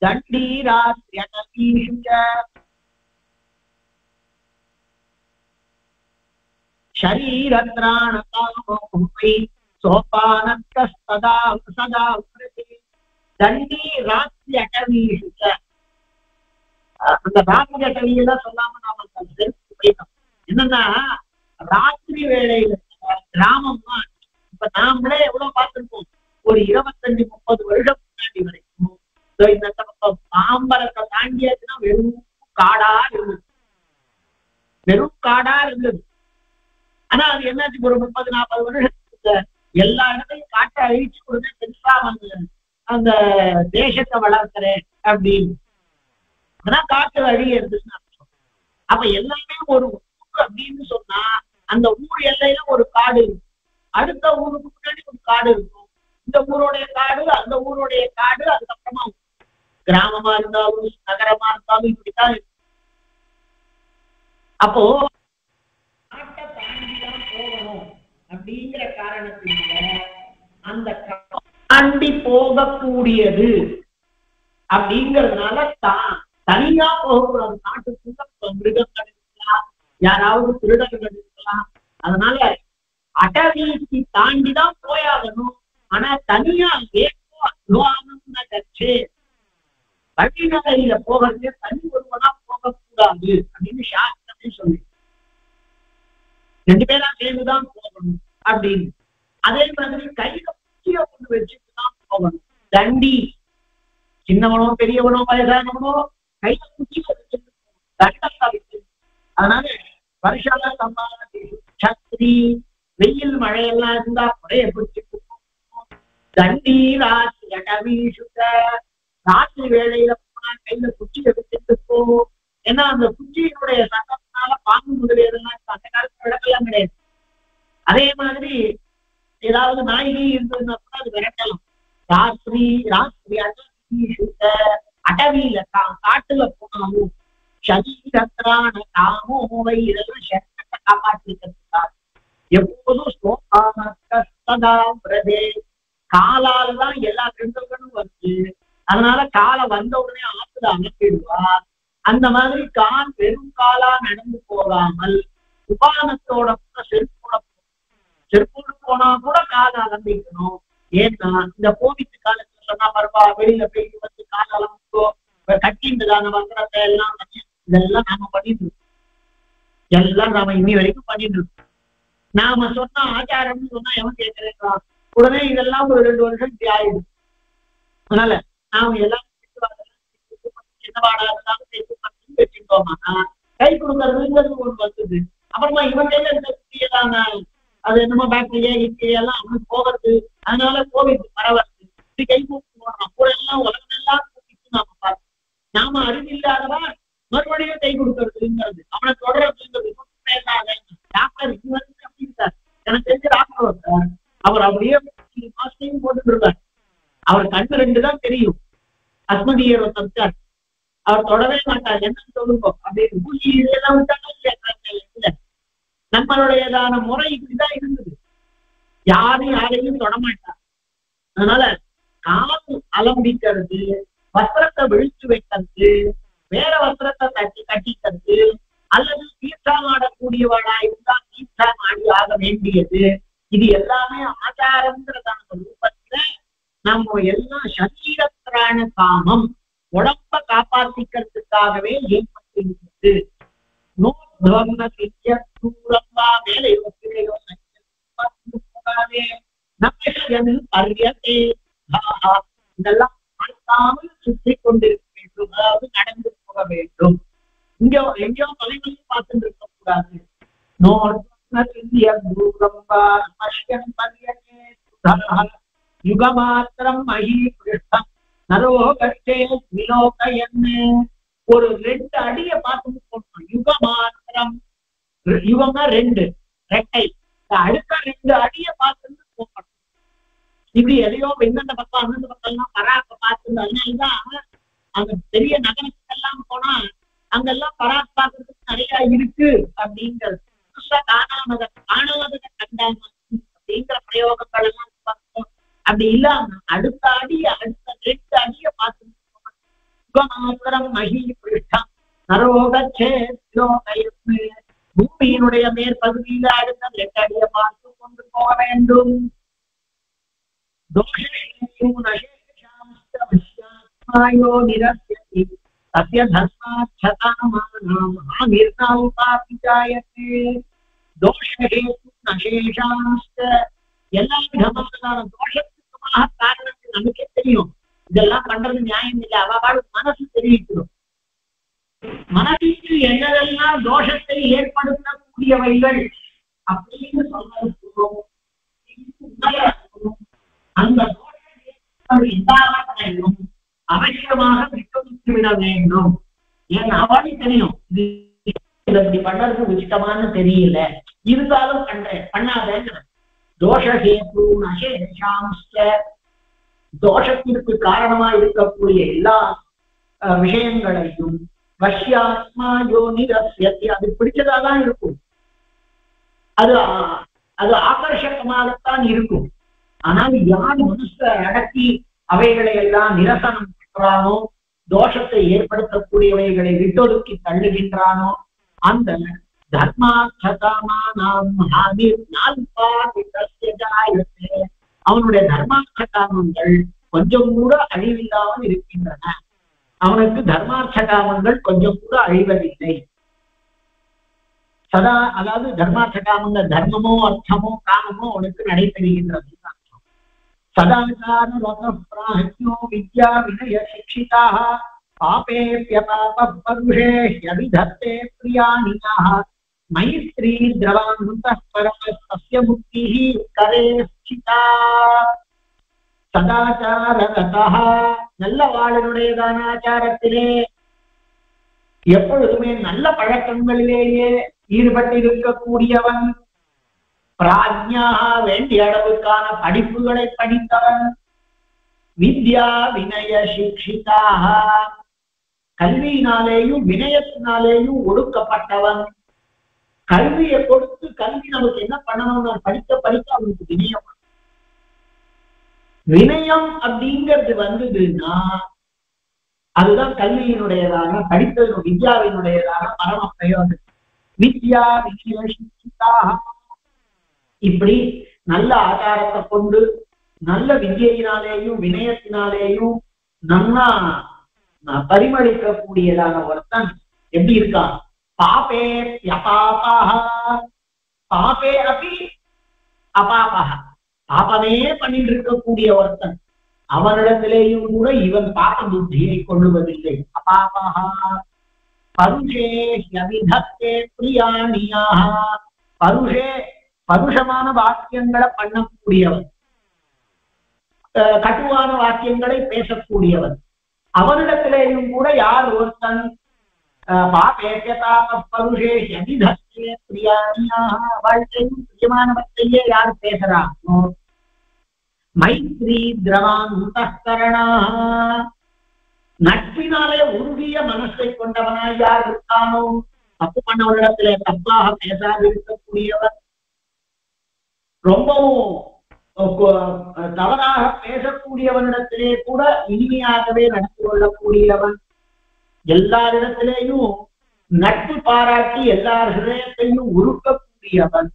தண்டீராத்ரியகீஷு शरीरत्राणकामोऽपि सोपानस्तदा सदा தண்டி ராத்திரி அட்டவிஷு அந்த ராத்திரி அட்டவியெல்லாம் சொல்லாம நாம போயிட்டோம். என்னன்னா ராத்திரி வேளையில கிராமம்னா இப்ப நாமளே எவ்வளவு பார்த்திருப்போம், ஒரு 25-30 வருஷம் முன்னாடி வரைக்கும் இந்த பாம்பரத்தை தாண்டியாச்சுன்னா வெறும் காடா இருந்தது, வெறும் காடா இருந்தது. ஆனா அது என்னாச்சு, ஒரு 30-40 வருஷத்துக்கு எல்லா இடத்தையும் காட்ட அழிச்சு கொடுத்து பெருசா வந்து அந்த தேசத்தை வளர்க்கிறேன் அப்படின்னு காட்டு அழிய இருந்துச்சுன்னு அர்த்தம். அப்ப எல்லாமே ஒரு ஊர் அப்படின்னு சொன்னா அந்த ஊர் எல்லையில ஒரு காடு இருக்கும், அடுத்த ஊருக்கு முன்னாடி ஒரு காடு இருக்கும், இந்த ஊருடைய காடு அந்த ஊருடைய காடு, அதுக்கப்புறமா கிராமமா இருந்தாலும் நகரமா இருந்தாலும் இப்படித்தான் இருக்கும். அப்போ நாட்டை தாண்டிதான் போகணும் அப்படிங்கிற காரணத்தினால அந்த தாண்டி போகக்கூடியது அப்படிங்கிறதுனால தனியா போகக்கூடாது. நாட்டுக்குள்ள மிருகங்கள் இருக்கலாம், யாராவது திருடர்கள் இருக்கலாம், அதனால அடவீசி தாண்டிதான் போயாகணும். ஆனா தனியா வழிநகையில போகிறது தனி ஒருவனா போகக்கூடாது அப்படின்னு சாஸ்திரமே சொல்லி 2 பேரா சேர்ந்துதான் போகணும் அப்படின்னு. அதே மாதிரி கையில குச்சிய கொண்டு வச்சுட்டுதான் போகணும். தண்டி சின்னவனோ பெரியவனோ வயதானவனோ கையில குச்சிய வச்சுட்டு தண்டத்தை வச்சு. அதனால வருஷால சம்பாதி சத்ரி வெயில் மழையெல்லாம் இருந்தா குறைய பிடிச்சிட்டு தண்டி ராத்திரி அடவீசுக ராத்திரி வேளையில போனா கையில குச்சியை வச்சுட்டு போ. ஏன்னா அந்த குச்சியினுடைய சட்டத்தினால பாம்பு முதலியதெல்லாம் அந்த காலத்துல விளக்கலாம் கிடையாது. அதே மாதிரி ஏதாவது நாய்கி இருந்ததுன்னா கூட அது விரட்டலாம். ராத்திரி ராத்திரி அடவியில காட்டுல போனாலும் சரீரத்திரான காமோவை இதெல்லாம் சரீரத்தை காப்பாற்றிருக்கிறதுக்காக எப்போதும் காலால்தான் எல்லா கெடுதல்களும் வருது. அதனால காலை வந்த உடனே ஆத்துல அனுப்பிடுவா. அந்த மாதிரி கால் வெறும் காலா நடந்து போகாமல் உபானத்தோட கூட செருப்போடு போனா கூட காலை அலம்பிக்கணும். ஏன்னா இந்த கோவிட் காலத்துல சொன்னா பரவா வெளியில போய் வந்து காலை அலம்பிக்கோ கட்டின்றதான வசனத்தை எல்லாம் இதெல்லாம் நாம பண்ணிட்டு இருக்கோம். எல்லாம் நாம இன்னி வரைக்கும் பண்ணிட்டு இருக்கோம். நாம சொன்னா ஆச்சாரம்னு சொன்னா எவன் கேட்கிறேன், உடனே இதெல்லாம் ஒரு 2 வருஷம் இப்படி ஆயிடும். அதனால நாம எல்லாம் சின்னவாடா இருந்தாலும் வச்சுட்டோமா கை கொடுக்கறதுங்கிறது ஒண்ணு வந்தது. அப்புறமா இவன் கையில இருக்கக்கூடியதான அது என்னமோ பாக்டீரியா கிட்டீரியா எல்லாம் அவனுக்கு போகிறது. அதனால கோவிட் பரவது இப்படி கை கூப்பிட்டு போடுறோம். கூட எல்லாம் உலகம் எல்லாம் கூப்பிட்டு நாம பார்த்தோம். நாம அறிவில்லாதவா மறுபடியும் கை கொடுக்கறதுங்கிறது அவனை தொடர்றதுங்கிறது டாக்டர் இவருக்கு அப்படி இருக்கார். எனக்கு தெரிஞ்ச டாக்டர் இருக்கார், அவர் அப்படியே மாஸ்கையும் போட்டுட்டு இருக்கார். அவர் கண்ணு 2 தான் தெரியும். அஸ்மதியர் இருக்கார், அவர் தொடவே மாட்டார். என்னன்னு சொல்லுங்க அப்படின்னு ஊசி இதெல்லாம் விட்டாங்க. நம்மளுடையதான முறை இப்படிதான் இருந்தது. யாரையும் தொடமாட்டார். அதனால காசு அலம்பிக்கிறது, வஸ்திரத்தை விழிச்சு வைக்கிறது, வேற வஸ்திரத்தை கட்டிக்கிறது, அல்லது தீர்த்தம் ஆடக்கூடியவளா இருந்தா தீர்த்தம் ஆடி ஆக வேண்டியது, இது எல்லாமே ஆச்சாரம்ங்கிறதான ரூபத்துல நம்ம எல்லாம் சரீரத்திரான காமம் உடம்ப காப்பாத்திக்கிறதுக்காகவே ஏற்பட்டிருக்கிறது. மேலே இதெல்லாம் பார்க்காமல் சுற்றி கொண்டிருக்க வேண்டும், அதாவது நடந்து போக வேண்டும். இங்க எங்கேயோ தொலைவிலையும் பார்த்துட்டு இருக்க கூடாது. யுகமாத்திரம் மகி பிருஷ்டம் நரோ கஷ்டே விலோகயன்னு ஒரு 2 அடிய பார்த்துட்டு போட்டோம். யுகமாத்திரம் யுகம்னா 2 ரெட்டை, அடுத்த 2 அடிய பார்த்துட்டு போகணும். இப்படி எதையோ இந்தந்த பக்கம் அந்தந்த பக்கம் எல்லாம் பராக்க பார்த்துருந்து. அதனாலதான் அந்த பெரிய நகரத்துக்கெல்லாம் போனா அங்கெல்லாம் பராக் பார்க்கறதுக்கு நிறைய இருக்கு அப்படிங்கிறது. காணாதத கண்டாம அப்படிங்கிற பிரயோகங்கள் எல்லாம் பார்த்தோம். அப்படி இல்லாம அடுத்த அடிய அடுத்த 2 அடிய பார்த்து மகி பிருஷ்டம் நரோகச்சே பூமியினுடைய மேற்பகுதியில அடுத்த 2 அடியை பார்த்து கொண்டு போக வேண்டும். தஸ்ய தர்மாச்சதாமானாமிர்ணாபாபிஜாயதே தோஷஹேது நசேஷாம்ஸ்த எல்லா விதமான தோஷத்துக்குமாக காரணங்கள் நமக்கே தெரியும். இதெல்லாம் பண்றது நியாயம் இல்லை. அவள் மனசு தெரிவிக்கிறோம். மனதிற்கு என்னதெல்லாம் தோஷத்தை ஏற்படுத்தக்கூடியவைகள் அப்படின்னு சொல்றோம். அந்த எல்லாவற்றையும் அவசியமாக விட்டு விட வேண்டும். ஏன் அவளை தெரியும் இப்படி பண்றது உச்சிதமானு தெரியல, இருந்தாலும் பண்றேன் பண்ணாதேன்னு. தோஷஹேது நசேஷாம்ஸ்த தோஷத்திற்கு காரணமா இருக்கக்கூடிய எல்லா விஷயங்களையும் வஷ்யாத்மா யோனிரஸ்யதி அது பிடிச்சதாதான் இருக்கும். அது ஆகர்ஷகமாகத்தான் இருக்கும். ஆனால் யார் மனசை அடக்கி அவைகளை எல்லாம் நிரசனம் பண்றானோ, தோஷத்தை ஏற்படுத்தக்கூடியவைகளை விட்டொதுக்கி தள்ளுகின்றானோ, அந்த அவனுடைய தர்மார்த்த காமங்கள் கொஞ்சம் கூட அழிவில்லாமல் இருக்கின்றன. அவனுக்கு தர்மார்த்த காமங்கள் கொஞ்சம் கூட அழிவதில்லை. சதா அதாவது தர்மார்த்த காமங்கள் தர்மமோ அர்த்தமோ காமமோ அவனுக்கு நடைபெறுகின்றது. சதாச்சாரோ வித்யா வினய சிக்ஷிதாக பாபேப்யபாபருஷேஹ்யவிதத்தே பிரியாணினாः மைத்ரீ திரவாந்தः பரமஸ்ய முக்திः கரே ஸ்திதா. சதாச்சாரதः நல்ல வாழனுடையதான ஆச்சாரத்திலே எப்பொழுதுமே நல்ல பழக்கங்களிலேயே ஈடுபட்டிருக்கக்கூடியவன், பிராஜ்ஞாः வேண்டிய அளவுக்கான படிப்புகளை படித்தவன், வித்யா வினய சிக்ஷிதாக கல்வியினாலேயும் வினயத்தினாலேயும் ஒடுக்கப்பட்டவன். கல்வியை கொடுத்து கல்வி நமக்கு என்ன பண்ணணும், படிக்க படிக்க அவனுக்கு வினயம். வினயம் அப்படிங்கிறது வந்ததுன்னா அதுதான் கல்வியினுடையதான படித்தது வித்யாவினுடையதான பரம பிரயோஜனம். வித்யா வினய சிக்ஷிதாக இப்படி நல்ல ஆச்சாரத்தை கொண்டு நல்ல வித்யினாலேயும் வினயத்தினாலேயும் நல்லா பரிமளிக்கக்கூடியதான ஒருத்தன் எப்படி இருக்கான்? பாபே அபாபாஹ பாபே அபி அபாபாஹ பாபமே பண்ணிட்டு இருக்கக்கூடிய ஒருத்தன், அவனிடத்திலேயும் கூட இவன் பாப புத்தியை கொள்ளுவதில்லை. அபாபாஹ பருஷே யவிதத்தே பிரியாணியாக பருஷே பருஷமான வாக்கியங்களை பண்ணக்கூடியவன், கட்டுவான வாக்கியங்களை பேசக்கூடியவன், அவனிடத்திலேயும் கூட யார் ஒருத்தன் பருஷே வாழ்க்கையும் பிரியமானவற்றையே யார் பேசுறானோ, மைத்ரி திரவாந்தகரணா நட்பினாலே உருகிய மனசை கொண்டவனாய் யார் இருக்கானோ, தப்பு பண்ணவனிடத்திலே தப்பாக பேசாது இருக்கக்கூடியவன், ரொம்பவும் தவறாக பேசக்கூடியவனிடத்திலே கூட இனிமையாகவே நடந்து கொள்ளக்கூடியவன், எல்லாரிடத்திலேயும் நட்பு பாராட்டி எல்லார் ஹிருதயத்தையும் உருக்கக்கூடியவன்,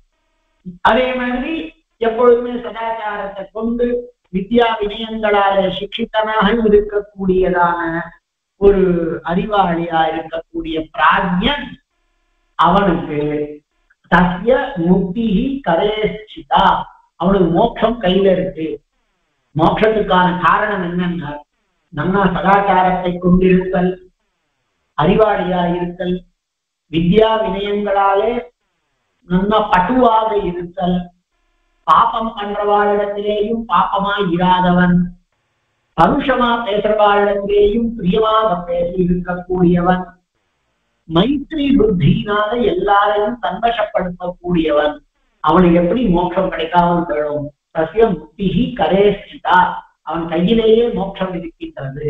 அதே மாதிரி எப்பொழுதுமே சதாச்சாரத்தை கொண்டு வித்யா வினயங்களாலே சிக்ஷித்தனாக இருக்கக்கூடியதான ஒரு அறிவாளியா இருக்கக்கூடிய பிராஜ்ஞன், அவனுக்கு தஸ்ய முக்தி கரேஷ்சிதா அவனுக்கு மோட்சம் கையில இருக்கு. மோட்சத்துக்கான காரணம் என்னன்னா நம்ம சதாச்சாரத்தை கொண்டிருத்தல், அறிவாளியா இருத்தல், வித்யா வினயங்களாலே நம்ம பட்டுவாக இருத்தல், பாப்பம் பண்றவாளிடத்திலேயும் பாப்பமாய் இராதவன், பருஷமா பேசுறவாளிடத்திலேயும் பிரியமாக பேசி இருக்கக்கூடியவன், மைத்ரி புத்தியினால எல்லாரையும் சந்தோஷப்படுத்தக்கூடியவன், அவனுக்கு எப்படி மோட்சம் கிடைக்காமல் வேணும்? தஸ்ய முக்திஹி கரேஷ்சிதா அவன் கையிலேயே மோட்சம் இருக்கின்றது.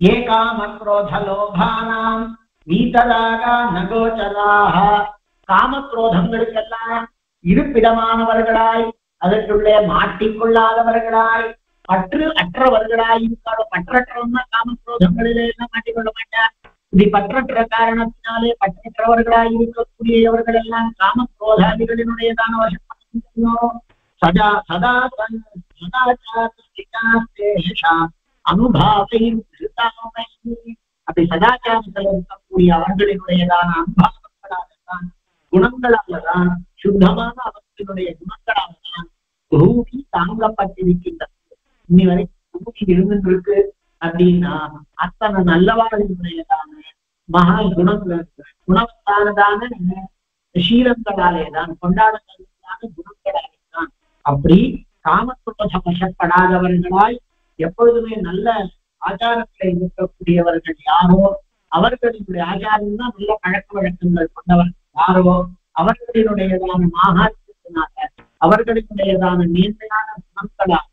ஏகாமக்ரோதலோபானாம் வீதராகா நகோச்சராக காமக்ரோதங்களுக்கெல்லாம் இருப்பிடமானவர்களாய் அதற்குள்ளே மாட்டிக்கொள்ளாதவர்களாய் பற்று அற்றவர்களாய் இருக்காரோ. பற்றற்றவன்னா காமக்ரோதங்களிலே எல்லாம் மாட்டிக்கொள்ள மாட்டார். இப்படி பற்றற்ற காரணத்தினாலே பற்றற்றவர்களாய் இருக்கக்கூடியவர்கள் எல்லாம் காமக்ரோதாதிகளினுடையதான வசம் சதா சதா அனுபாவை அப்படி சதாச்சாரத்தில் இருக்கக்கூடிய அவர்களினுடையதான அனுபாவங்களால்தான் குணங்களால்தான் சுத்தமான அவர்களுடைய குணங்களால்தான் பூமி தாங்கப்பட்டிருக்கின்றது. இன்னி வரைக்கும் பூமி இருந்துருக்கு அப்படின்னா அத்தனை நல்லவாழ்வுடையதான மகா குணங்கள் குணத்தானதான சீரங்களாலேதான் கொண்டாடத்தான குணங்களாலேதான். அப்படி காமத்துவ வசப்படாதவர்களாய் எப்பொழுதுமே நல்ல ஆச்சாரங்களை இருக்கக்கூடியவர்கள் யாரோ அவர்களினுடைய ஆச்சாரம் தான் நல்ல பழக்க வழக்கங்கள் கொண்டவர்கள் யாரோ அவர்களினுடையதான மாகாத்தியத்தினால அவர்களினுடையதான மேன்மையான குணங்களாக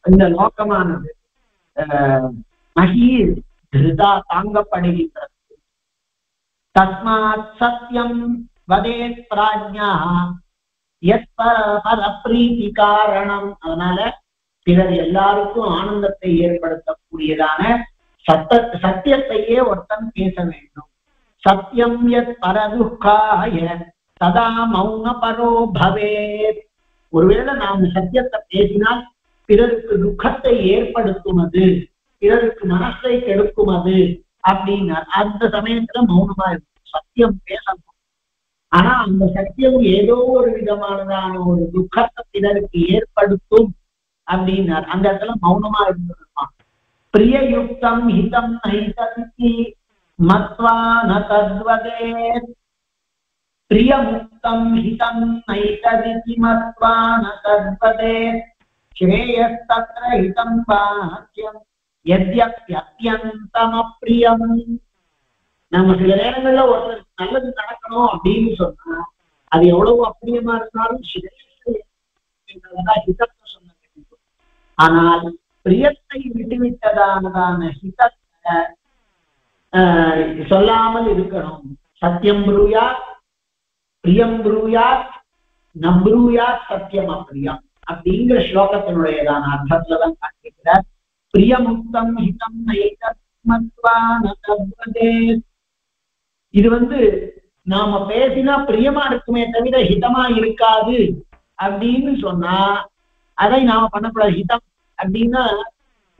இந்த லோகமானது மகீர் திருதா தாங்கப்படுகின்றது. தஸ்மாத் சத்யம் வதேத் பிராஜ்ஞா பர பிரீதி காரணம். அதனால பிறர் எல்லாருக்கும் ஆனந்தத்தை ஏற்படுத்தக்கூடியதான சத்தியத்தையே ஒருத்தன் பேச வேண்டும். சத்தியம் யத் பரதுக்காய சதா மௌன பரோ பவேத். ஒருவேளை நாம் சத்தியத்தை பேசினால் பிறருக்கு துக்கத்தை ஏற்படுத்துவது, பிறருக்கு மனசை கெடுக்குமது அப்படின்னா அந்த சமயத்துல மௌனமா இருக்கும். சத்தியம் பேசணும். ஆனா அந்த சத்தியம் ஏதோ ஒரு விதமானதான ஒரு துக்கத்தை பிறருக்கு ஏற்படுத்தும் அப்படின்னார். அந்த இடத்துல மௌனமா இருந்திருப்பான். பிரியயுக்தம் ஹிதம் நைததி மத்வா ந தத்வதே. பிரியமுக்தம் ஹிதம் நைததி மத்வா ந தத்வதே. ஸ்ரேயஸ்தத்ர ஹிதம் வாக்யம் யத்யத்யந்தம் அப்ரியம். நம்ம சில நேரங்கள்ல ஒருத்தருக்கு நல்லது நடக்கணும் அப்படின்னு சொன்னா அது எவ்வளவு அப்பிரியமா இருந்தாலும் ஹிதத்தை சொன்ன வேண்டும். ஆனால் பிரியத்தை விட்டுவிட்டதானதான ஹிதத்தை சொல்லாமல் இருக்கணும். சத்தியம் ப்ரூயா பிரியம் ப்ரூயா நப்ரூயா சத்தியம் அப்பிரியம் அப்படிங்கிற ஸ்லோகத்தினுடையதான அர்த்தத்துலதான் காண்பிக்கிறார். பிரியமுக்தம் ஹிதம் இது நாம பேசினா பிரியமா இருக்குமே தவிர ஹிதமா இருக்காது அப்படின்னு சொன்னா அதை நாம பண்ணக்கூடாது. ஹிதம் அப்படின்னா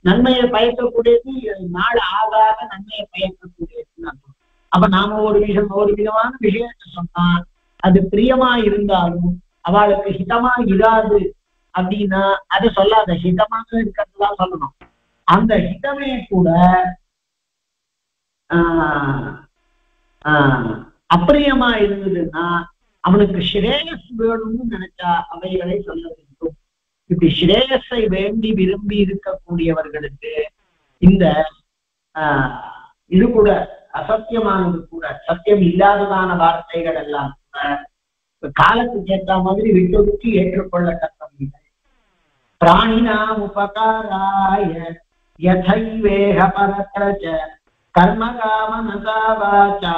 நன்மையை பயக்கக்கூடியது, நாள் ஆகாத நன்மையை பயக்கக்கூடியதுன்னு அர்த்தம். அப்ப நாம ஒரு விதமான விஷயத்தை சொன்னா அது பிரியமா இருந்தாலும் அவளுக்கு ஹிதமா இராது அப்படின்னா அதை சொல்லாத, ஹிதமாக இருக்கிறதுதான் சொல்லணும். அந்த ஹிதமே கூட அப்பிரியமா இருந்ததுன்னா அவனுக்கு ஸ்ரேயஸ் வேணும்னு நினைச்சா அவைகளை சொல்ல வேண்டும். இப்படி ஸ்ரேயஸை வேண்டி விரும்பி இருக்கக்கூடியவர்களுக்கு இந்த இது கூட அசத்தியமானது கூட சத்தியம் இல்லாததான வார்த்தைகள் எல்லாம் கூட காலத்துக்கு ஏற்ற மாதிரி விட்டு விட்டு ஏற்றுக்கொள்ளத்தக்கவில்லை. பிராணினாம் உபகாராய யதைவேஹ பரத்ரஜ கர்மகாமனசா வாசா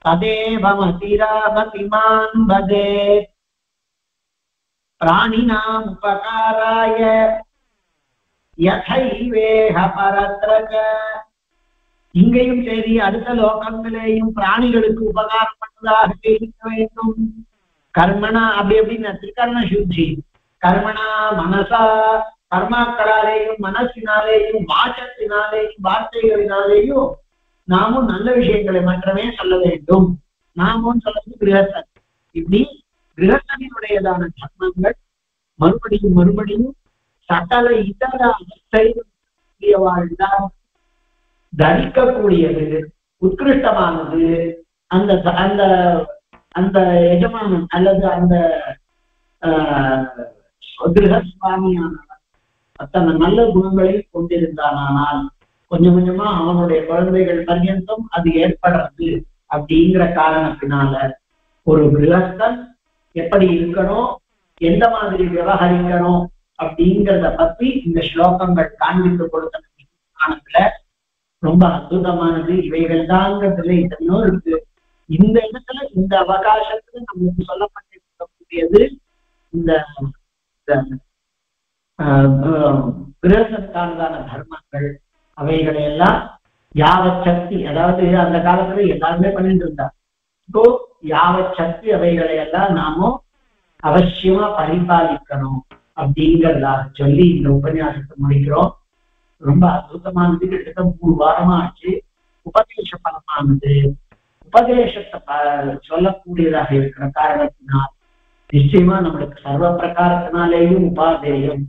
ததேவமதிராபதிமான் வதேத். பிராணினாம் உபகாராய யதைவேஹ பரத்ரஜ. இங்கேயும் சரி அடுத்த லோகங்களையும் பிராணிகளுக்கு உபகாரம் பண்ணதாக இருக்க வேண்டும். கர்மனா அப்படி அப்படின்னு திரிகரண சுத்தி. கர்மனா மனசா கர்மாக்களாலேயும் மனசினாலேயும் வாசத்தினாலேயும் வார்த்தைகளினாலேயும் நாமும் நல்ல விஷயங்களை மட்டுமே சொல்ல வேண்டும். நாமும் சொல்றது கிரகஸ்தன். இப்படி கிரகஸ்தனுடையதான தர்மங்கள் மறுபடியும் மறுபடியும் சகல இதர அவஸ்தைதான் தரிக்கக்கூடியது, உத்கிருஷ்டமானது. அந்த அந்த அந்த எஜமானன் அல்லது அந்த கிரகஸ்வாமியானவன் அத்தனை நல்ல குணங்களை கொண்டிருந்தானால் கொஞ்சம் கொஞ்சமா அவனுடைய குழந்தைகள் பர்யந்தம் அது ஏற்படுறது. அப்படிங்கிற காரணத்தினால ஒரு கிரகஸ்தன் எப்படி இருக்கணும், எந்த மாதிரி விவகரிக்கணும் அப்படிங்கிறத பத்தி இந்த ஸ்லோகங்கள் காண்பித்து கொடுத்த காரணத்துல ரொம்ப அற்புதமானது. இவைகள் தாங்கிறதுல எத்தனையோ இருக்கு. இந்த இடத்துல இந்த அவகாசத்துல நம்மளுக்கு சொல்லப்பட்டிருக்கக்கூடியது இந்த கிரகஸ்தானதான தர்மங்கள் அவைகளை எல்லாம் யாவத் சக்தி, அதாவது அந்த காலத்துல எல்லாருமே பண்ணிட்டு இருந்தா. இப்போ யாவத் சக்தி அவைகளை எல்லாம் நாமும் அவசியமா பரிபாலிக்கணும் அப்படிங்கிறதாக சொல்லி இந்த உபன்யாசத்தை முடிக்கிறோம். ரொம்ப அற்புதமானது. கிட்டத்தட்ட 3 வாரமா ஆச்சு. உபதேச பலமானது உபதேசத்தை சொல்லக்கூடியதாக இருக்கிற காரணத்தினால் நிச்சயமா நம்மளுக்கு சர்வ பிரகாரத்தினாலேயும் உபாதேயம்.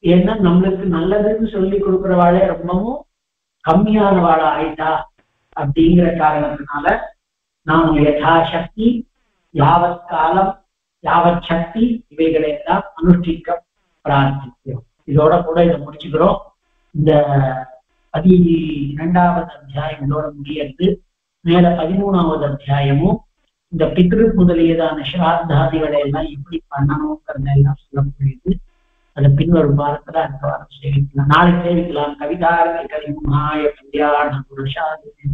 ஏன்னா நம்மளுக்கு நல்லதுன்னு சொல்லி கொடுக்குறவாளே ரொம்பவும் கம்மியானவாளா ஆயிட்டா அப்படிங்கிற காரணத்தினால நாம் யதாசக்தி யாவத் காலம் யாவத் சக்தி இவைகளை எல்லாம் அனுஷ்டிக்க பிரார்த்திக்கிறோம். இதோட கூட இதை முடிச்சுக்கிறோம். இந்த 12வது அத்தியாயம் இதோட முடியறது. மேல 13வது அத்தியாயமும் இந்த பித்ரு முதலியதான ஸ்ராத்தாதிகளை எல்லாம் எப்படி பண்ணணுங்கிறத எல்லாம் சொல்லக்கூடியது. அதை பின்வரும் வாரத்துல அடுத்த வாரம் சேவிக்கலாம். நாளைக்கு சேவிக்கலாம். கவிதார்க்கிகலிமாய கல்யாண குணசாலினே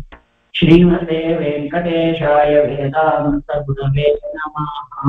ஸ்ரீமதே வெங்கடேஷாய வேதாந்த குணவே நமஹ.